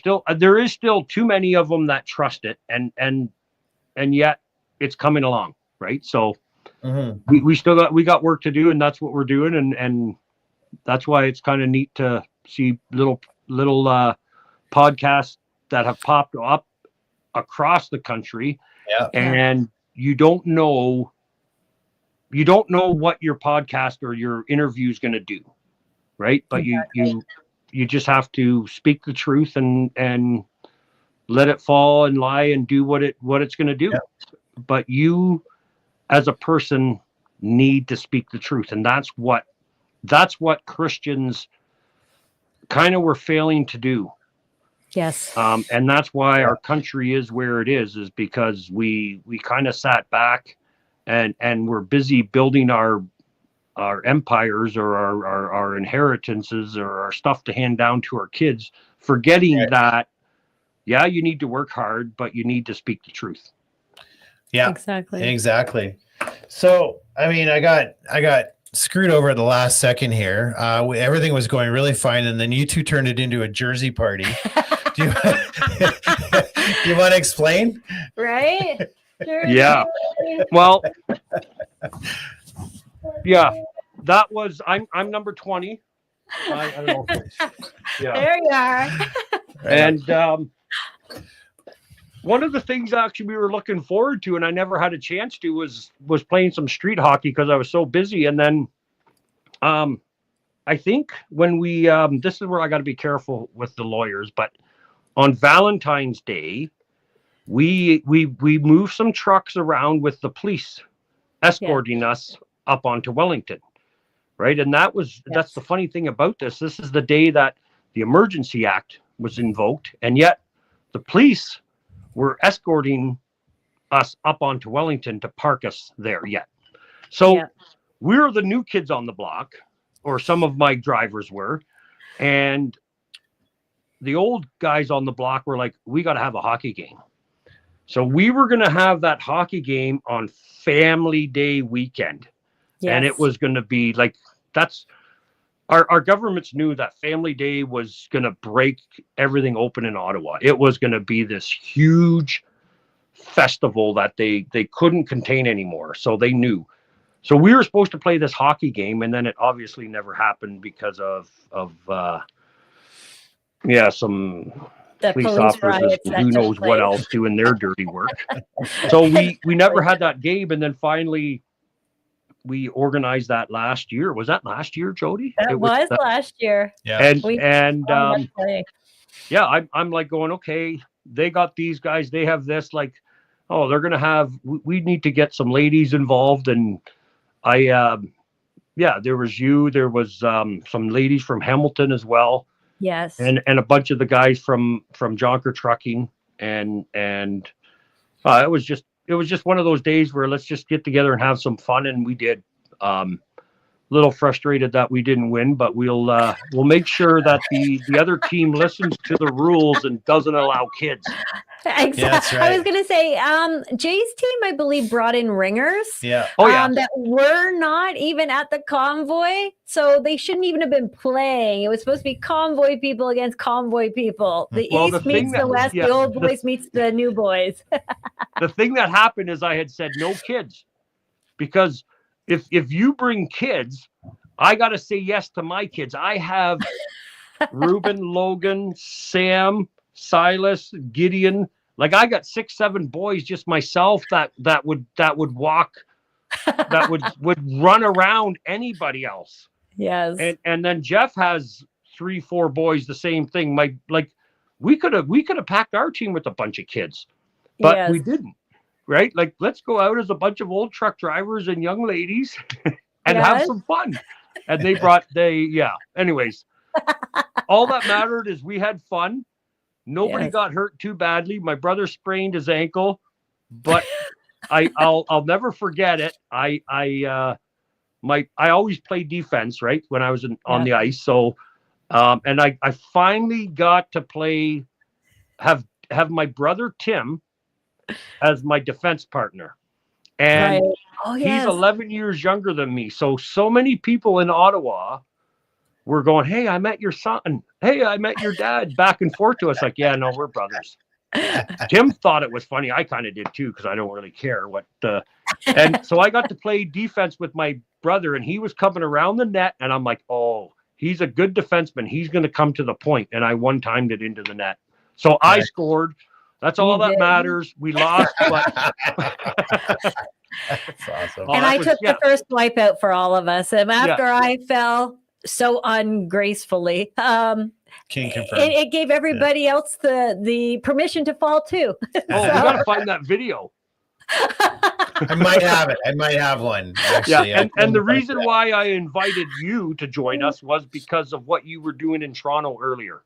C: is still too many of them that trust it, and yet it's coming along, right? So we got work to do, and that's what we're doing, and that's why it's kind of neat to see little podcasts that have popped up across the country. And you don't know what your podcast or your interview is going to do, right? But you just have to speak the truth and let it fall and lie and do what it's going to do. But you as a person need to speak the truth, and that's what Christians kind of were failing to do.
B: Yes.
C: And that's why our country is where it is because we kind of sat back and we're busy building our empires or our inheritances or our stuff to hand down to our kids, forgetting that, you need to work hard, but you need to speak the truth.
A: Yeah, exactly. So, I mean, I got screwed over at the last second here. Everything was going really fine, and then you two turned it into a Jersey party. Do you want to explain?
B: Right?
C: Yeah. Well, that was I'm number 20. I don't know.
B: There you are.
C: And one of the things actually we were looking forward to, and I never had a chance to, was playing some street hockey because I was so busy. And then I think when we this is where I got to be careful with the lawyers, but on Valentine's Day, we moved some trucks around with the police escorting us up onto Wellington, right? And that's the funny thing about this. This is the day that the Emergency Act was invoked, and yet the police were escorting us up onto Wellington to park us there yet. So we're the new kids on the block, or some of my drivers were, and the old guys on the block were like, we got to have a hockey game. So we were going to have that hockey game on Family Day weekend. And it was going to be like, that's our governments knew that Family Day was going to break everything open in Ottawa. It was going to be this huge festival that they couldn't contain anymore. So they knew. So we were supposed to play this hockey game, and then it obviously never happened because of some police officers and who knows what else doing their dirty work. So we never had that game, and then finally we organized that last year. Was that last year, Jody?
B: It was last year.
A: Yeah.
C: I'm like going, okay, they got these guys, they have this, like, oh, they're gonna have, we need to get some ladies involved. And there was some ladies from Hamilton as well.
B: Yes.
C: And a bunch of the guys from Jonker trucking, and it was just one of those days where let's just get together and have some fun, and we did. Little frustrated that we didn't win, but we'll make sure that the other team listens to the rules and doesn't allow kids.
B: Exactly. Yeah, that's right. I was going to say, Jay's team, I believe, brought in ringers.
A: Yeah.
B: That were not even at the convoy, so they shouldn't even have been playing. It was supposed to be convoy people against convoy people. The East meets the West. The old boys meets the new boys.
C: The thing that happened is I had said no kids, because if you bring kids, I got to say yes to my kids. I have Ruben, Logan, Sam, Silas, Gideon. Like, I got 6-7 boys, just myself, that would walk, that would run around anybody else.
B: Yes.
C: And then Jeff has 3-4 boys, the same thing. We could have packed our team with a bunch of kids, but we didn't. Right? Like, let's go out as a bunch of old truck drivers and young ladies and have some fun. And anyways, all that mattered is we had fun. Nobody got hurt too badly. My brother sprained his ankle, but I'll never forget it. I always played defense, right, when I was on the ice. So, and I finally got to have my brother Tim as my defense partner, and he's 11 years younger than me. So many people in Ottawa were going, "Hey, I met your son. Hey, I met your dad," back and forth to us. Like, yeah, no, we're brothers. Tim thought it was funny. I kind of did too, because I don't really care what And so I got to play defense with my brother, and he was coming around the net, and I'm like, oh, he's a good defenseman. He's going to come to the point, and I one-timed it into the net. So I scored. That's all that matters. We lost, but
A: That's awesome.
B: And I took the first wipeout for all of us. And after I fell so ungracefully,
A: Can confirm.
B: it gave everybody else the permission to fall too.
C: Oh, we got to find that video.
A: I might have it. I might have one. Actually.
C: Yeah, and the reason why I invited you to join us was because of what you were doing in Toronto earlier.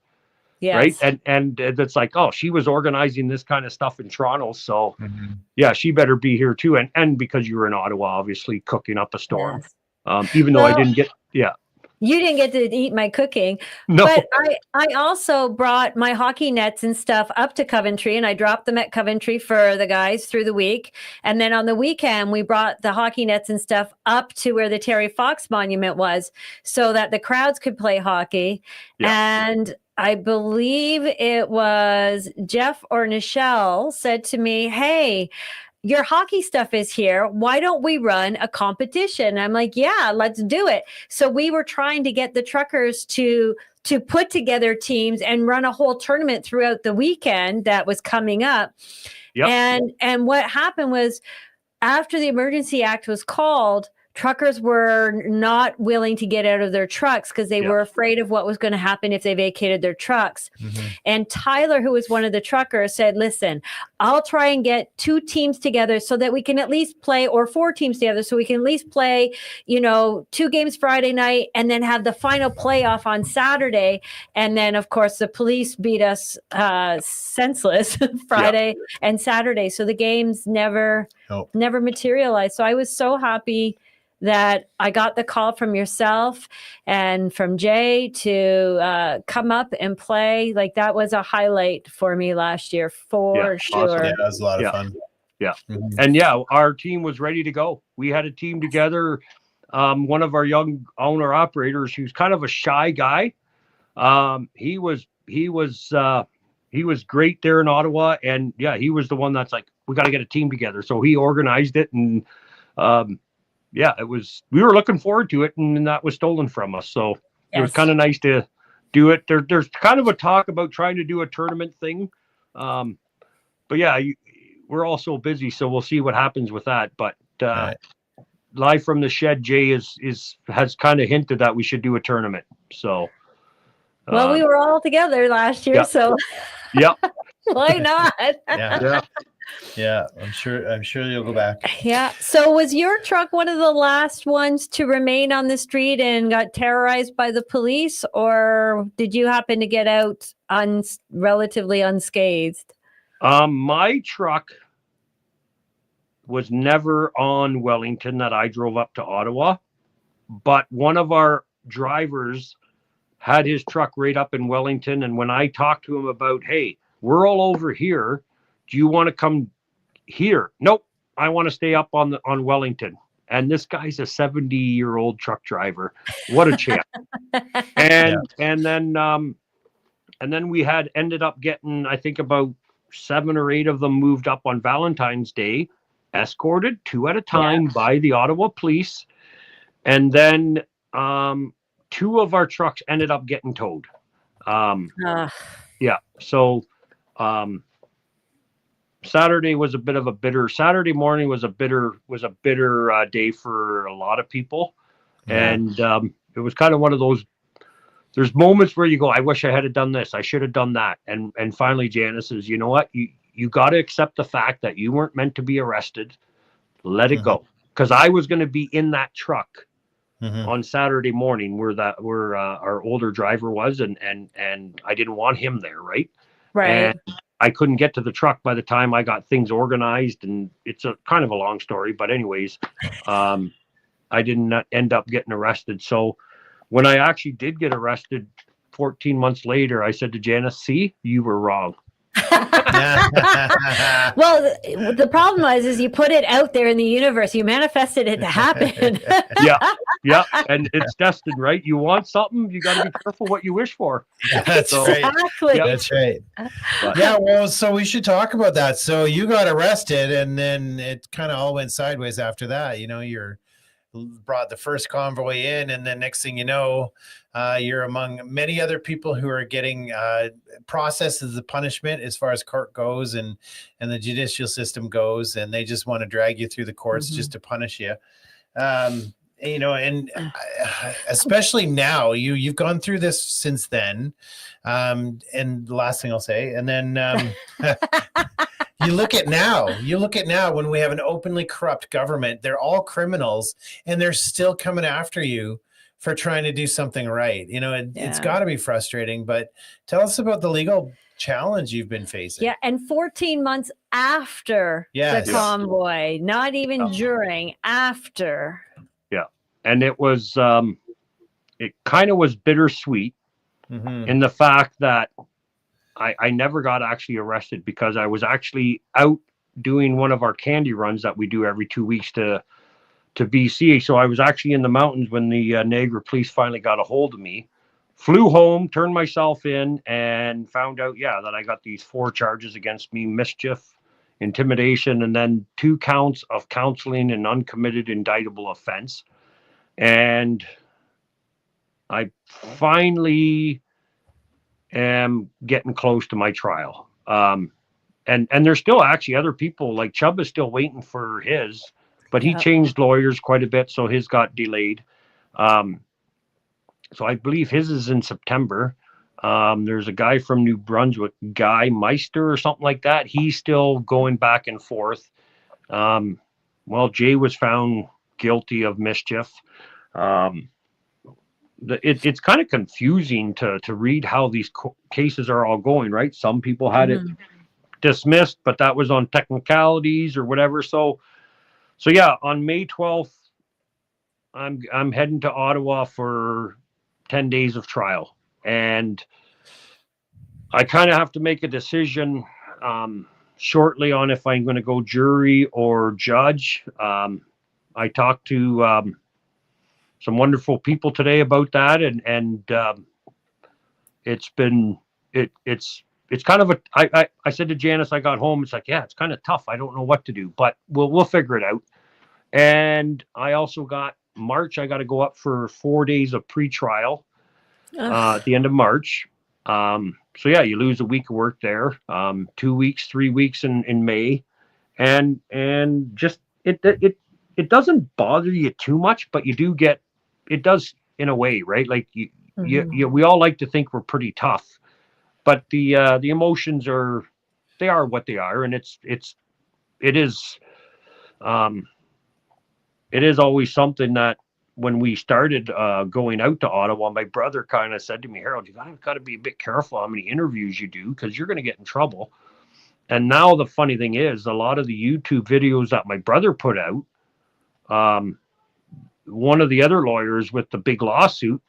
B: Yes.
C: Right. And it's like, oh, she was organizing this kind of stuff in Toronto. So yeah, she better be here too. And because you were in Ottawa, obviously cooking up a storm.
B: Yes.
C: Even though I didn't get,
B: You didn't get to eat my cooking.
C: No.
B: But I also brought my hockey nets and stuff up to Coventry, and I dropped them at Coventry for the guys through the week. And then on the weekend, we brought the hockey nets and stuff up to where the Terry Fox Monument was so that the crowds could play hockey. Yeah. And I believe it was Jeff or Nichelle said to me, hey, your hockey stuff is here. Why don't we run a competition? I'm like, yeah, let's do it. So we were trying to get the truckers to put together teams and run a whole tournament throughout the weekend that was coming up. Yep. And what happened was after the Emergency Act was called, truckers were not willing to get out of their trucks because they were afraid of what was going to happen if they vacated their trucks. And Tyler, who was one of the truckers, said, listen, I'll try and get 2 teams together so that we can at least play, or 4 teams together so we can at least play, 2 games Friday night and then have the final playoff on Saturday. And then, of course, the police beat us senseless Friday and Saturday. So the games never materialized. So I was so happy that I got the call from yourself and from Jay to come up and play. Like, that was a highlight for me last year, for sure.
A: Awesome. Yeah, that was a lot of fun.
C: Yeah. And our team was ready to go. We had a team together. One of our young owner operators, who's kind of a shy guy. He was great there in Ottawa. And he was the one that's like, we got to get a team together. So he organized it, and we were looking forward to it, and that was stolen from us. So it was kind of nice to do it. There's kind of a talk about trying to do a tournament thing. But we're all so busy, so we'll see what happens with that. But live from the shed, Jay has kind of hinted that we should do a tournament. So
B: well, we were all together last year, so why not?
A: Yeah, I'm sure you'll go back.
B: Yeah. So was your truck one of the last ones to remain on the street and got terrorized by the police, or did you happen to get out relatively unscathed?
C: My truck was never on Wellington that I drove up to Ottawa, but one of our drivers had his truck right up in Wellington. And when I talked to him about, hey, we're all over here, do you want to come here? Nope. I want to stay up on Wellington. And this guy's a 70-year-old truck driver. What a champ. And then we had ended up getting, I think, about 7 or 8 of them moved up on Valentine's Day, escorted 2 at a time by the Ottawa police. And then 2 of our trucks ended up getting towed. So Saturday was a bit of a bitter. Saturday morning was a bitter day for a lot of people, and it was kind of one of those. There's moments where you go, I wish I had done this. I should have done that. And finally, Janice says, you know what? You got to accept the fact that you weren't meant to be arrested. Let it go, because I was going to be in that truck on Saturday morning where our older driver was, and I didn't want him there, right?
B: Right.
C: And I couldn't get to the truck by the time I got things organized, and it's a kind of a long story, but anyways, I didn't end up getting arrested. So when I actually did get arrested 14 months later, I said to Janice, see, you were wrong.
B: Well, the problem is you put it out there in the universe. You manifested it to happen.
C: Yeah, and it's destined, right? You want something, you got to be careful what you wish for.
A: That's right.
B: Exactly.
C: Yeah.
A: That's right. Yeah, well, so we should talk about that. So you got arrested, and then it kind of all went sideways after that. You're brought the first convoy in, and then next thing you know, you're among many other people who are getting processed as a punishment as far as court goes and the judicial system goes, and they just want to drag you through the courts just to punish you. And especially now, you've gone through this since then. And the last thing I'll say, and then you look at now when we have an openly corrupt government, they're all criminals and they're still coming after you for trying to do something right. It's got to be frustrating, but tell us about the legal challenge you've been facing.
B: Yeah, and 14 months after the convoy, not even during, after.
C: Yeah, and it was, it kind of was bittersweet in the fact that I never got actually arrested because I was actually out doing one of our candy runs that we do every 2 weeks to BC. So I was actually in the mountains when the Niagara police finally got a hold of me. Flew home, turned myself in, and found out, that I got these 4 charges against me: mischief, intimidation, and then 2 counts of counseling an uncommitted indictable offense. And I finally am getting close to my trial. And there's still actually other people, like Chubb is still waiting for his, but he changed lawyers quite a bit, so his got delayed. So I believe his is in September. There's a guy from New Brunswick, Guy Meister or something like that. He's still going back and forth. Well, Jay was found guilty of mischief. It's kind of confusing to read how these cases are all going, right? Some people had it dismissed, but that was on technicalities or whatever. So yeah, on May 12th, I'm heading to Ottawa for 10 days of trial, and I kind of have to make a decision shortly on if I'm going to go jury or judge. I talked to some wonderful people today about that, and it's kind of I said to Janice, I got home, it's like, it's kind of tough. I don't know what to do, but we'll figure it out. And I also got March. I got to go up for 4 days of pre-trial at the end of March. So yeah, you lose a week of work there. 2 weeks, 3 weeks in May, and just it doesn't bother you too much, but you do get, it does in a way, right? Like we all like to think we're pretty tough, but the emotions are what they are, and it is always something that when we started going out to Ottawa, my brother kind of said to me, Harold, you got to be a bit careful how many interviews you do, because you're going to get in trouble. And now the funny thing is, a lot of the YouTube videos that my brother put out, one of the other lawyers with the big lawsuit,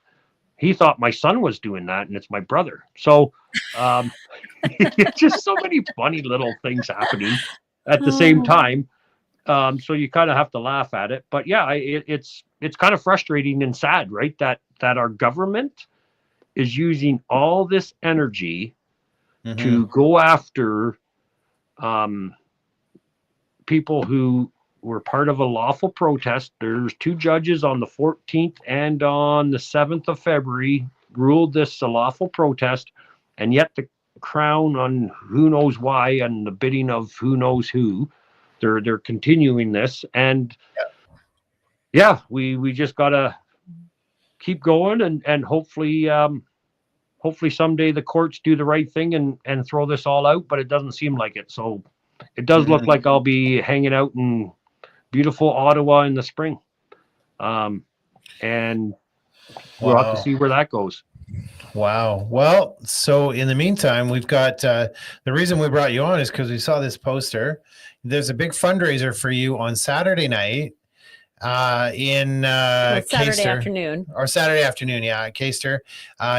C: he thought my son was doing that, and it's my brother. So it's just so many funny little things happening at the same time. So you kind of have to laugh at it, but yeah, it's kind of frustrating and sad, right? That our government is using all this energy to go after people who were part of a lawful protest. There's 2 judges on the 14th and on the 7th of February ruled this a lawful protest, and yet the Crown, on who knows why, and the bidding of who knows who, they're continuing this. And we just gotta keep going, and hopefully someday the courts do the right thing and throw this all out, but it doesn't seem like it. So it does look like I'll be hanging out in beautiful Ottawa in the spring, and we'll have to see where that goes.
A: Wow. Well, so in the meantime, we've got the reason we brought you on is because we saw this poster. There's a big fundraiser for you on Saturday night in
B: Saturday afternoon.
A: Or Saturday afternoon, at Caister,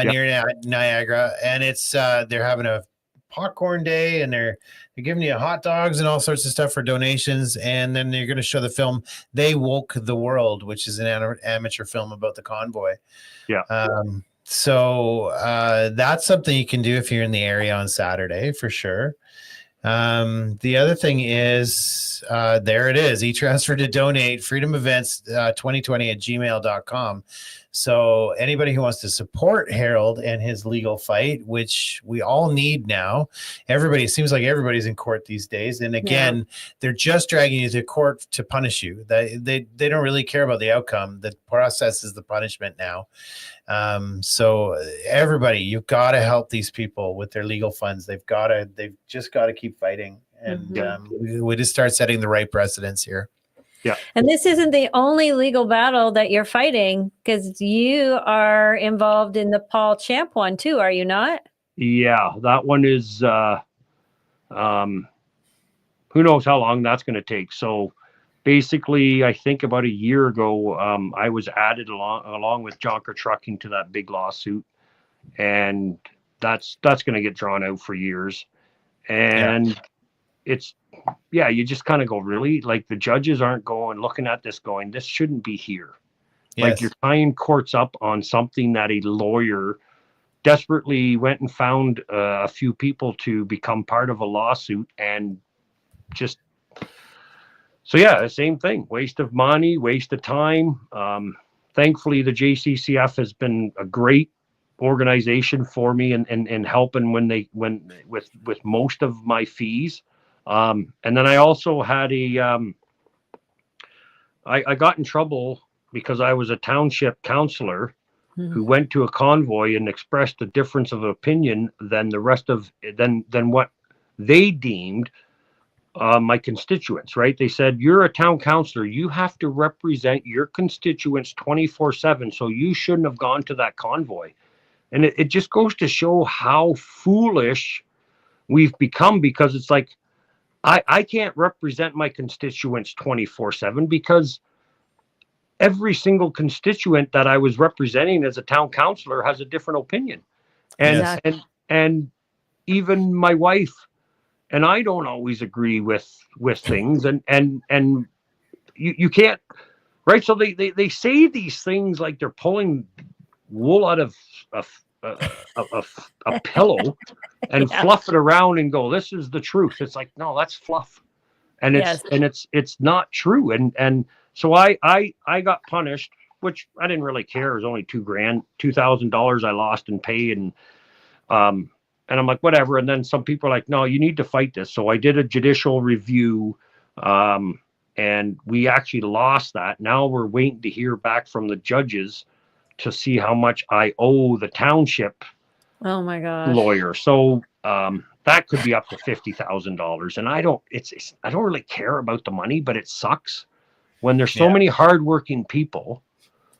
A: near Niagara. And it's they're having a popcorn day, and they're giving you hot dogs and all sorts of stuff for donations. And then you're going to show the film They Woke the World, which is an amateur film about the convoy.
C: Yeah.
A: So that's something you can do if you're in the area on Saturday, for sure. The other thing is, there it is, e-transfer to donate, Freedom Events 2020 at gmail.com. So anybody who wants to support Harold and his legal fight, which we all need now, it seems like everybody's in court these days. And again, they're just dragging you to court to punish you. They don't really care about the outcome. The process is the punishment now. So everybody, you've got to help these people with their legal funds. They've just got to keep fighting. And we just start setting the right precedents here.
C: Yeah.
B: And this isn't the only legal battle that you're fighting, because you are involved in the Paul Champ one too, are you not?
C: Yeah, that one is, who knows how long that's going to take. So basically, I think about a year ago, I was added along with Jonker Trucking to that big lawsuit, and that's going to get drawn out for years. And it's, you just kind of go, really? Like, the judges aren't looking at this going, this shouldn't be here. Yes. Like, you're tying courts up on something that a lawyer desperately went and found a few people to become part of a lawsuit, and just, so the same thing, waste of money, waste of time. Thankfully, the JCCF has been a great organization for me in helping with most of my fees. And then I also had I got in trouble because I was a township councillor who went to a convoy and expressed a difference of opinion than the rest of than what they deemed my constituents, right? They said, you're a town councillor, you have to represent your constituents 24/7, so you shouldn't have gone to that convoy. And it just goes to show how foolish we've become, because it's like, I can't represent my constituents 24/7 because every single constituent that I was representing as a town councillor has a different opinion. And even my wife and I don't always agree with things, and you can't, right? So they say these things like they're pulling wool out of a pillow and fluff it around and go, this is the truth. It's like, no, that's fluff. And it's not true. And so I got punished, which I didn't really care. It was only $2,000 I lost in pay. And I'm like, whatever. And then some people are like, no, you need to fight this. So I did a judicial review, and we actually lost that. Now we're waiting to hear back from the judges to see how much I owe the township lawyer. So that could be up to $50,000. And I don't really care about the money, but it sucks when there's so many hardworking people.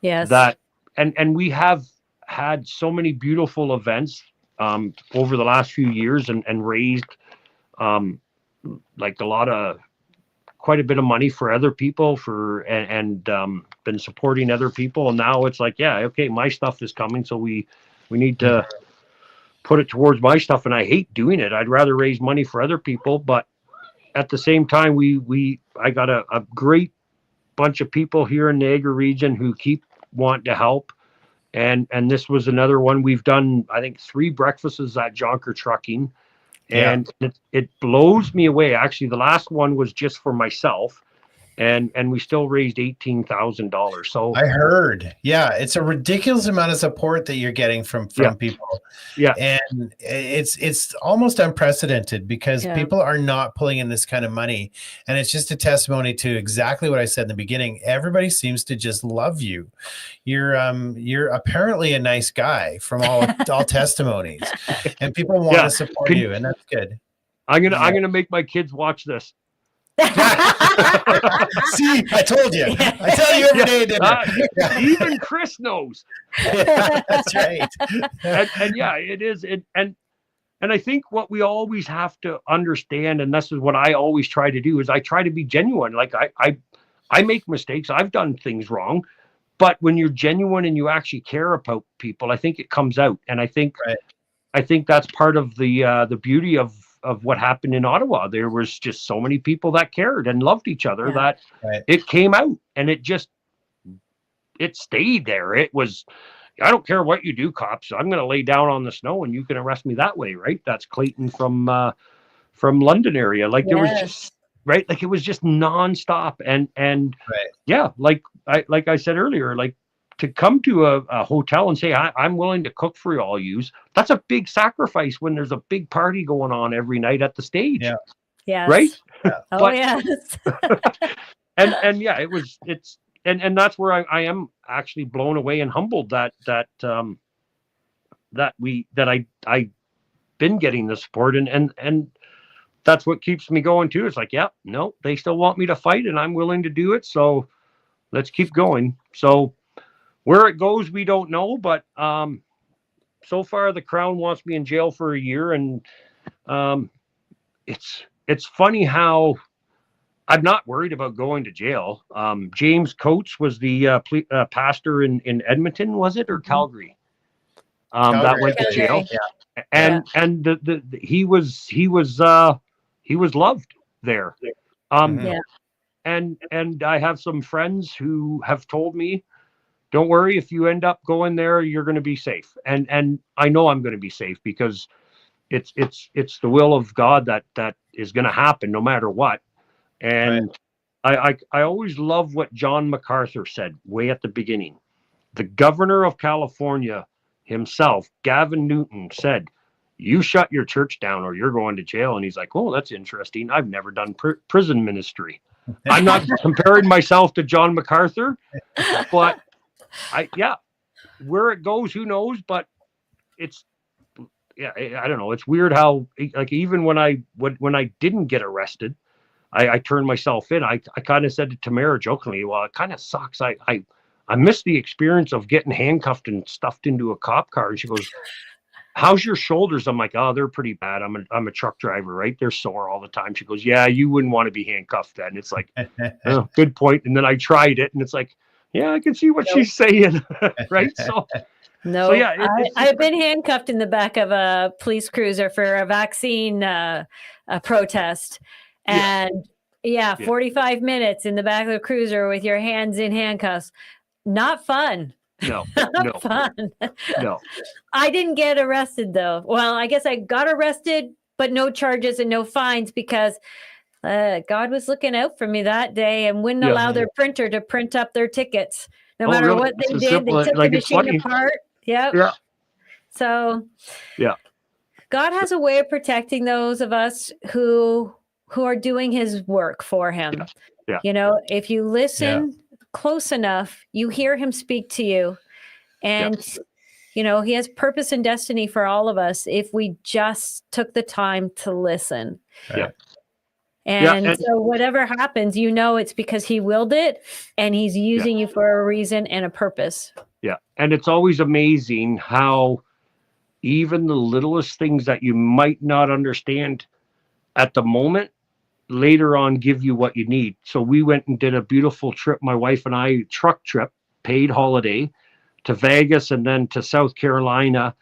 B: Yes.
C: That and we have had so many beautiful events over the last few years and raised like quite a bit of money for other people and been supporting other people. And now it's like, my stuff is coming, so we need to put it towards my stuff. And I hate doing it. I'd rather raise money for other people, but at the same time, I got a great bunch of people here in the Niagara region who keep wanting to help. And this was another one. We've done, I think, 3 breakfasts at Jonker Trucking. And it blows me away. Actually, the last one was just for myself. And we still raised $18,000. So
A: I heard, it's a ridiculous amount of support that you're getting from people. Yeah, and it's almost unprecedented because people are not pulling in this kind of money, and it's just a testimony to exactly what I said in the beginning. Everybody seems to just love you. You're apparently a nice guy from all testimonies, and people want to support you, and that's good.
C: I'm gonna make my kids watch this.
A: See, I told you. I tell you every day,
C: even Chris knows.
A: That's right.
C: And it is. And I think what we always have to understand, and this is what I always try to do, is I try to be genuine. Like I make mistakes. I've done things wrong, but when you're genuine and you actually care about people, I think it comes out. And I think I think that's part of the beauty of what happened in Ottawa. There was just so many people that cared and loved each other that it came out, and it stayed there. It was, I don't care what you do, cops. I'm going to lay down on the snow and you can arrest me that way, right? That's Clayton from London area. Like there was just like it was just nonstop, and yeah, like I said earlier, like to come to a hotel and say I'm willing to cook for all yous. That's a big sacrifice when there's a big party going on every night at the stage.
B: Yeah. Yes.
C: Right.
B: Yeah. Oh yes.
C: and yeah, it's. And that's where I am actually blown away and humbled that I been getting the support, and that's what keeps me going too. It's like, yeah, no, they still want me to fight, and I'm willing to do it. So let's keep going. So where it goes, we don't know, but so far the Crown wants me in jail for a year, and it's funny how I'm not worried about going to jail. James Coates was the pastor in Edmonton, was it, or Calgary?
A: Calgary,
C: that went to jail.
A: Yeah.
C: And he was loved there. And I have some friends who have told me, don't worry, if you end up going there, you're going to be safe. And I know I'm going to be safe because it's the will of God that is going to happen no matter what. And I always love what John MacArthur said way at the beginning. The governor of California himself, Gavin Newton, said, you shut your church down or you're going to jail. And he's like, oh, that's interesting. I've never done prison ministry. I'm not comparing myself to John MacArthur, but where it goes, who knows? But it's, I don't know. It's weird how, like, even when I didn't get arrested, I turned myself in. I kind of said to Tamara jokingly, well, it kind of sucks. I missed the experience of getting handcuffed and stuffed into a cop car. And she goes, how's your shoulders? I'm like, oh, they're pretty bad. I'm a truck driver, right? They're sore all the time. She goes, yeah, you wouldn't want to be handcuffed then. It's like, oh, good point. And then I tried it and it's like, yeah, I can see what she's saying. Right. So
B: no,
C: so yeah,
B: I've been handcuffed in the back of a police cruiser for a vaccine protest. And 45 minutes in the back of the cruiser with your hands in handcuffs. Not fun.
C: No,
B: Not fun.
C: No.
B: I didn't get arrested though. Well, I guess I got arrested, but no charges and no fines because God was looking out for me that day and wouldn't allow their printer to print up their tickets. No matter what they did, they took the machine apart. Yep. Yeah. So God has a way of protecting those of us who are doing his work for him.
C: Yeah.
B: You know, if you listen close enough, you hear him speak to you. And, you know, he has purpose and destiny for all of us if we just took the time to listen.
C: Yeah.
B: And so whatever happens, you know, it's because he willed it and he's using you for a reason and a purpose.
C: Yeah. And it's always amazing how even the littlest things that you might not understand at the moment, later on give you what you need. So we went and did a beautiful trip, my wife and I, truck trip, paid holiday to Vegas and then to South Carolina.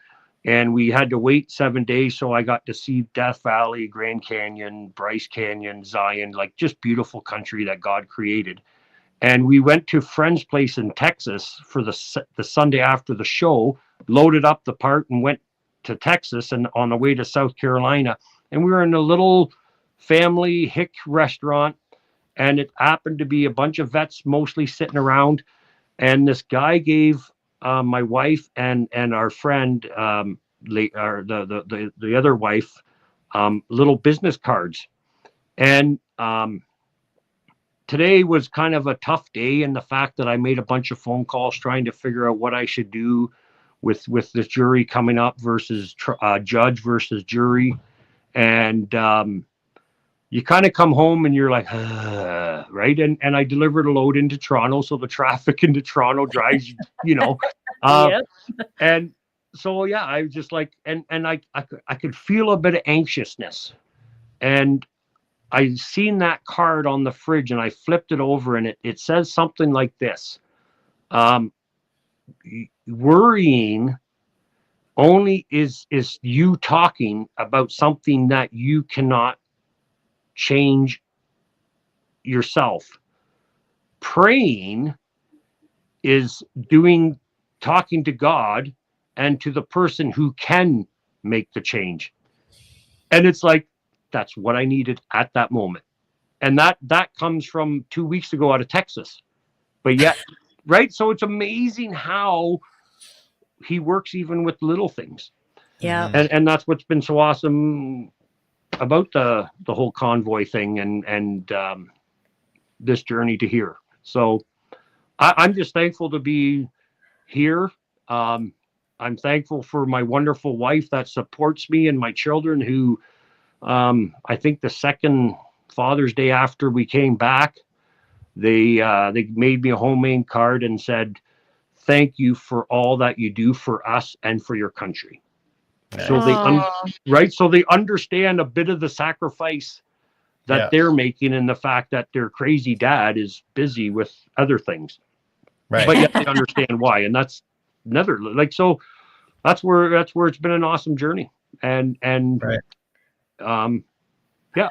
C: And we had to wait 7 days. So I got to see Death Valley, Grand Canyon, Bryce Canyon, Zion, like just beautiful country that God created. And we went to a friend's place in Texas for the Sunday after the show, loaded up the part and went to Texas and on the way to South Carolina. And we were in a little family hick restaurant, and it happened to be a bunch of vets mostly sitting around. And this guy gave my wife and our friend, the other wife, little business cards. And today was kind of a tough day in the fact that I made a bunch of phone calls trying to figure out what I should do with this jury coming up versus judge versus jury. And you kind of come home and you're like, right? And I delivered a load into Toronto. So the traffic into Toronto drives, you know. And so, yeah, I was just like, and I could feel a bit of anxiousness. And I seen that card on the fridge and I flipped it over and it says something like this. Worrying only is you talking about something that you cannot change yourself. Praying is talking to God and to the person who can make the change. And it's like, that's what I needed at that moment. And that comes from 2 weeks ago out of Texas. But yet, right? So it's amazing how he works even with little things.
B: Yeah.
C: And that's what's been so awesome about the whole convoy thing and this journey to here. So I'm just thankful to be here. I'm thankful for my wonderful wife that supports me and my children who, I think the second Father's Day after we came back, they made me a homemade card and said, "Thank you for all that you do for us and for your country."
A: Nice.
C: So so they understand a bit of the sacrifice that they're making and the fact that their crazy dad is busy with other things.
A: Right.
C: But yet they understand why. And that's another, like, so that's where it's been an awesome journey. And
A: right.
C: Yeah.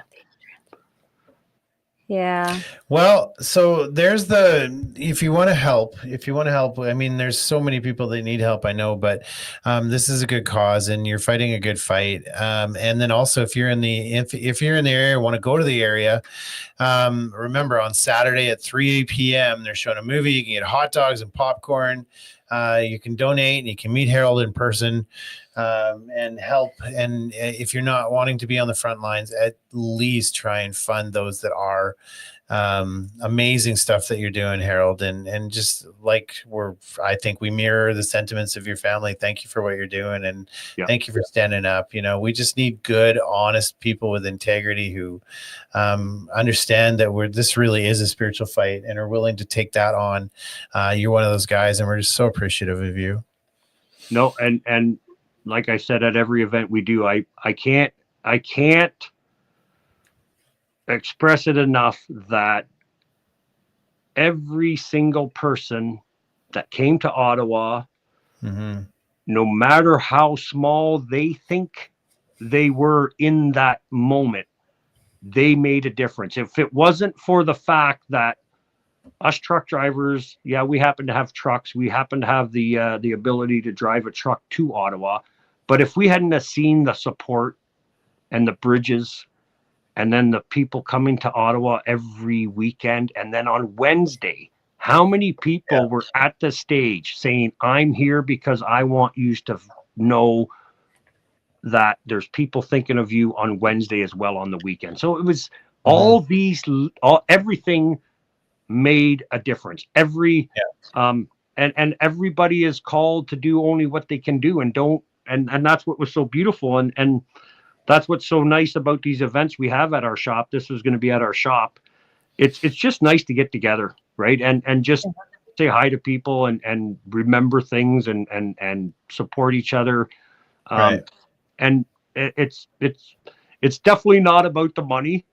B: Yeah.
A: Well, so there's if you want to help, I mean, there's so many people that need help, I know, but this is a good cause and you're fighting a good fight. And then also if you're in the area, want to go to the area, remember on Saturday at 3 p.m. they're showing a movie. You can get hot dogs and popcorn. You can donate and you can meet Harold in person and help. And if you're not wanting to be on the front lines, at least try and fund those that are. Amazing stuff that you're doing, Harold. And just like I think we mirror the sentiments of your family. Thank you for what you're doing. And thank you for standing up. You know, we just need good, honest people with integrity who understand that this really is a spiritual fight and are willing to take that on. You're one of those guys and we're just so appreciative of you.
C: No. And like I said, at every event we do, I can't express it enough that every single person that came to Ottawa, no matter how small they think they were in that moment, they made a difference. If it wasn't for the fact that us truck drivers, we happen to have trucks, we happen to have the ability to drive a truck to Ottawa, but if we hadn't have seen the support and the bridges and then the people coming to Ottawa every weekend, and then on Wednesday, how many people were at the stage saying, "I'm here because I want you to know that there's people thinking of you on Wednesday as well on the weekend." So it was everything made a difference. And everybody is called to do only what they can do and that's what was so beautiful. And that's what's so nice about these events we have at our shop. This was going to be at our shop. It's just nice to get together, right? And just say hi to people and remember things and support each other.
A: Right.
C: And it's definitely not about the money.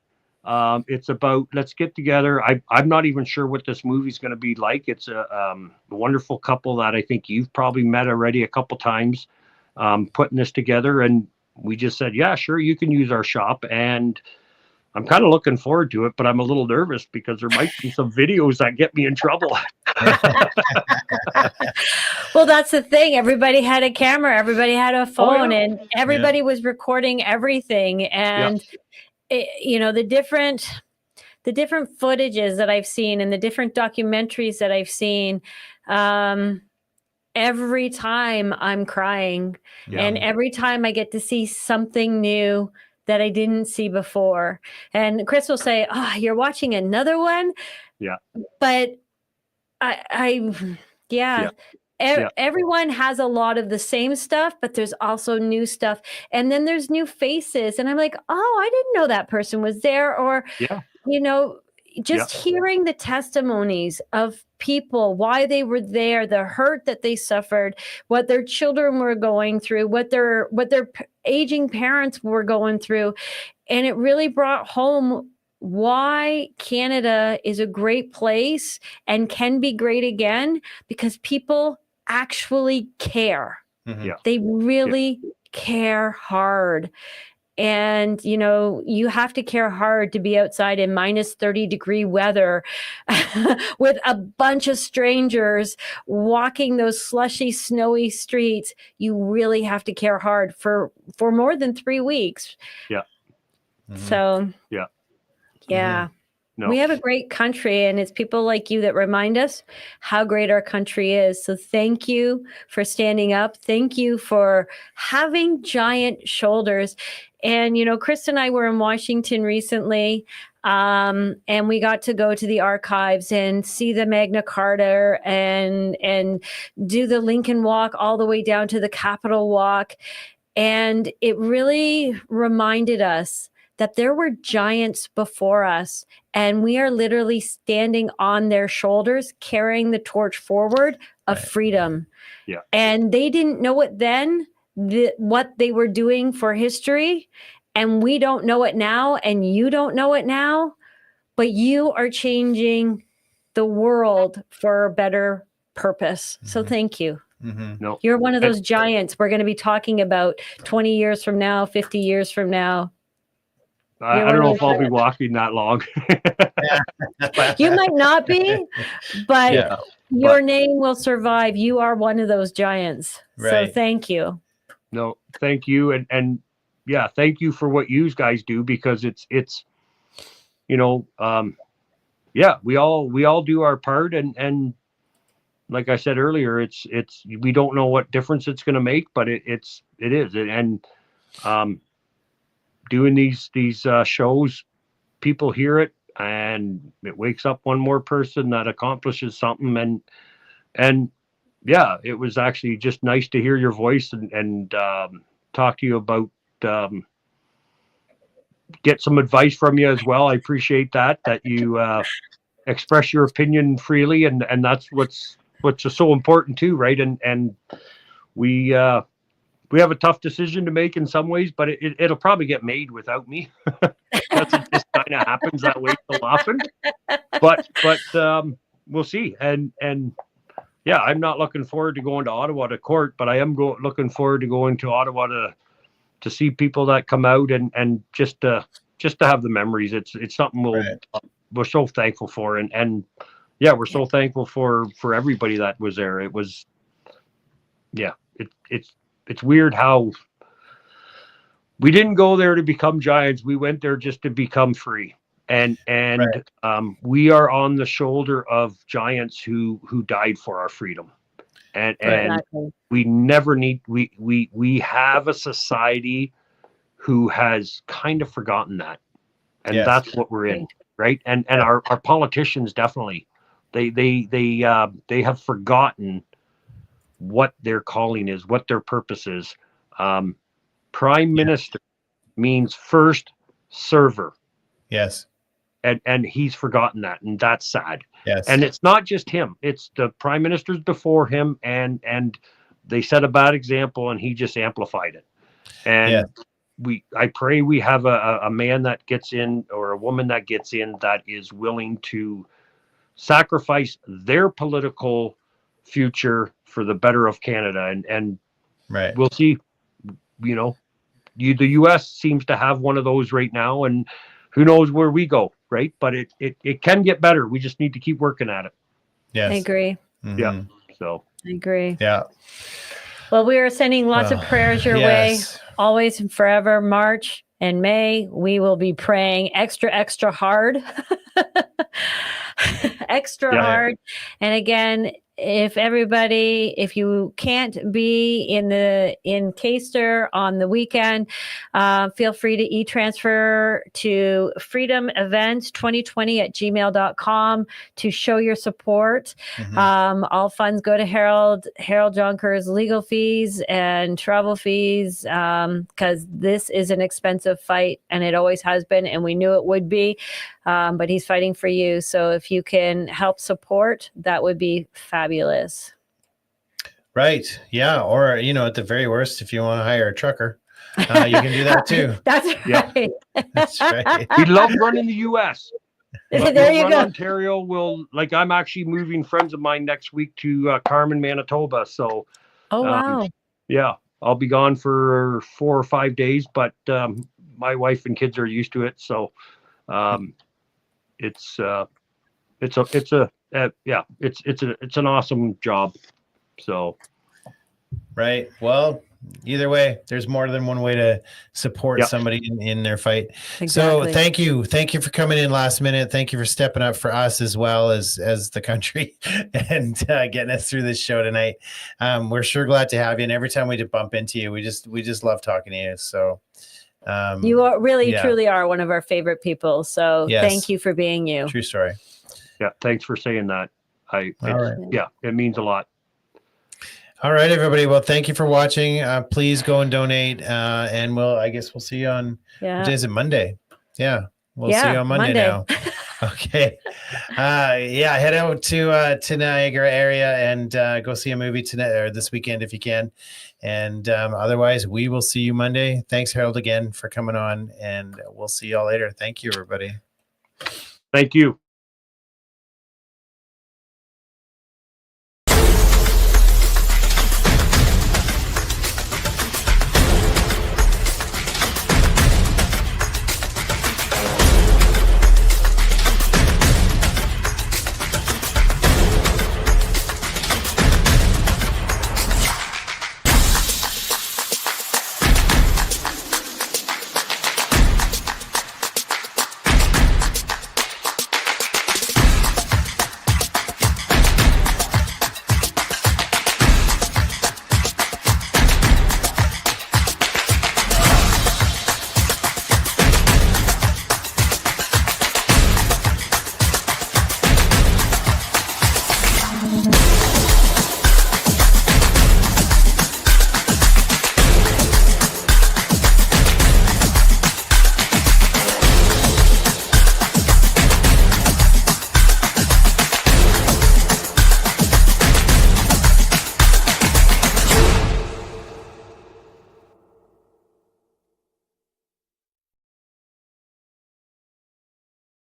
C: It's about, let's get together. I'm not even sure what this movie's going to be like. It's a wonderful couple that I think you've probably met already a couple times, putting this together. And we just said, yeah, sure, you can use our shop. And I'm kind of looking forward to it, but I'm a little nervous because there might be some videos that get me in trouble.
B: Well, that's the thing. Everybody had a camera, everybody had a phone, and everybody was recording everything. And the different footages that I've seen and the different documentaries that I've seen, every time I'm crying and every time I get to see something new that I didn't see before. And Chris will say, "Oh, you're watching another one?"
C: Yeah.
B: But everyone has a lot of the same stuff, but there's also new stuff. And then there's new faces. And I'm like, oh, I didn't know that person was there. Or, hearing the testimonies of people, why they were there, the hurt that they suffered, what their children were going through, what their aging parents were going through. And it really brought home why Canada is a great place and can be great again, because people actually care.
A: Mhm.
B: They really care hard. And, you know, you have to care hard to be outside in minus 30-degree weather with a bunch of strangers walking those slushy, snowy streets. You really have to care hard for more than 3 weeks.
C: Yeah.
B: So,
C: Yeah.
B: yeah.
C: No.
B: We have a great country, and it's people like you that remind us how great our country is. So thank you for standing up. Thank you for having giant shoulders. And, you know, Chris and I were in Washington recently, and we got to go to the archives and see the Magna Carta and do the Lincoln Walk all the way down to the Capitol Walk. And it really reminded us that there were giants before us, and we are literally standing on their shoulders, carrying the torch forward of freedom.
C: Yeah.
B: And they didn't know it then, what they were doing for history. And we don't know it now, and you don't know it now, but you are changing the world for a better purpose. So thank you.
C: No.
B: You're one of those giants we're going to be talking about 20 years from now, 50 years from now.
C: I don't know if I'll be walking that long.
B: You might not be, but your name will survive. You are one of those giants. So thank you.
C: No, thank you. And yeah, thank you for what you guys do, because it's, you know, we all do our part. And like I said earlier, it's, we don't know what difference it's going to make, but it is. And, doing these shows, people hear it, and it wakes up one more person that accomplishes something. And yeah, it was actually just nice to hear your voice and talk to you about, get some advice from you as well. I appreciate that you express your opinion freely, and that's what's so important too, right? And we have a tough decision to make in some ways, but it'll probably get made without me. That's just kind of happens that way so often. But we'll see. And yeah, I'm not looking forward to going to Ottawa to court, but I am looking forward to going to Ottawa to see people that come out and just to have the memories. It's something we're so thankful for, and yeah, we're so thankful for everybody that was there. It was, it's weird how we didn't go there to become giants. We went there just to become free. And we are on the shoulder of giants who died for our freedom. And we never need, we have a society who has kind of forgotten that. And that's what we're in. Right. And our politicians definitely, they have forgotten what their calling is, what their purpose is. Prime Minister means first server.
A: Yes.
C: And he's forgotten that, and that's sad.
A: Yes.
C: And it's not just him, it's the prime ministers before him, and they set a bad example, and he just amplified it. And I pray we have a man that gets in, or a woman that gets in, that is willing to sacrifice their political future for the better of Canada. And we'll see. You know, the US seems to have one of those right now, and who knows where we go, right? But it can get better. We just need to keep working at it.
B: Yes. I agree.
A: Mm-hmm.
C: Yeah. So
B: I agree.
A: Yeah.
B: Well, we are sending lots of prayers your way, always and forever. March and May, we will be praying extra hard. Hard. And again, if you can't be in Caister on the weekend, feel free to e-transfer to freedomevents2020@gmail.com to show your support. All funds go to Harold Jonker's legal fees and travel fees, because this is an expensive fight, and it always has been, and we knew it would be. But he's fighting for you. So if you can help support, that would be fabulous.
A: Right. Yeah. Or, at the very worst, if you want to hire a trucker, you can do that too.
B: That's right.
A: That's right.
C: We love running the US.
B: There you go.
C: Ontario I'm actually moving friends of mine next week to Carmen, Manitoba. So,
B: wow.
C: Yeah, I'll be gone for 4 or 5 days, but my wife and kids are used to it, so it's an awesome job. So
A: right. Well, either way, there's more than one way to support somebody in their fight.
B: Exactly.
A: So thank you for coming in last minute. Thank you for stepping up for us as well as the country and getting us through this show tonight. We're sure glad to have you, and every time we bump into you, we just love talking to you. So
B: you are really truly are one of our favorite people. So thank you for being you.
A: True story.
C: Yeah, thanks for saying that. Yeah, it means a lot.
A: All right, everybody. Well, thank you for watching. Please go and donate. And I guess we'll see you on, what day is it? Monday. Yeah. We'll see you on Monday now. Okay. Head out to Niagara area and go see a movie tonight or this weekend if you can. And otherwise, we will see you Monday. Thanks, Harold, again for coming on, and we'll see y'all later. Thank you, everybody.
C: Thank you.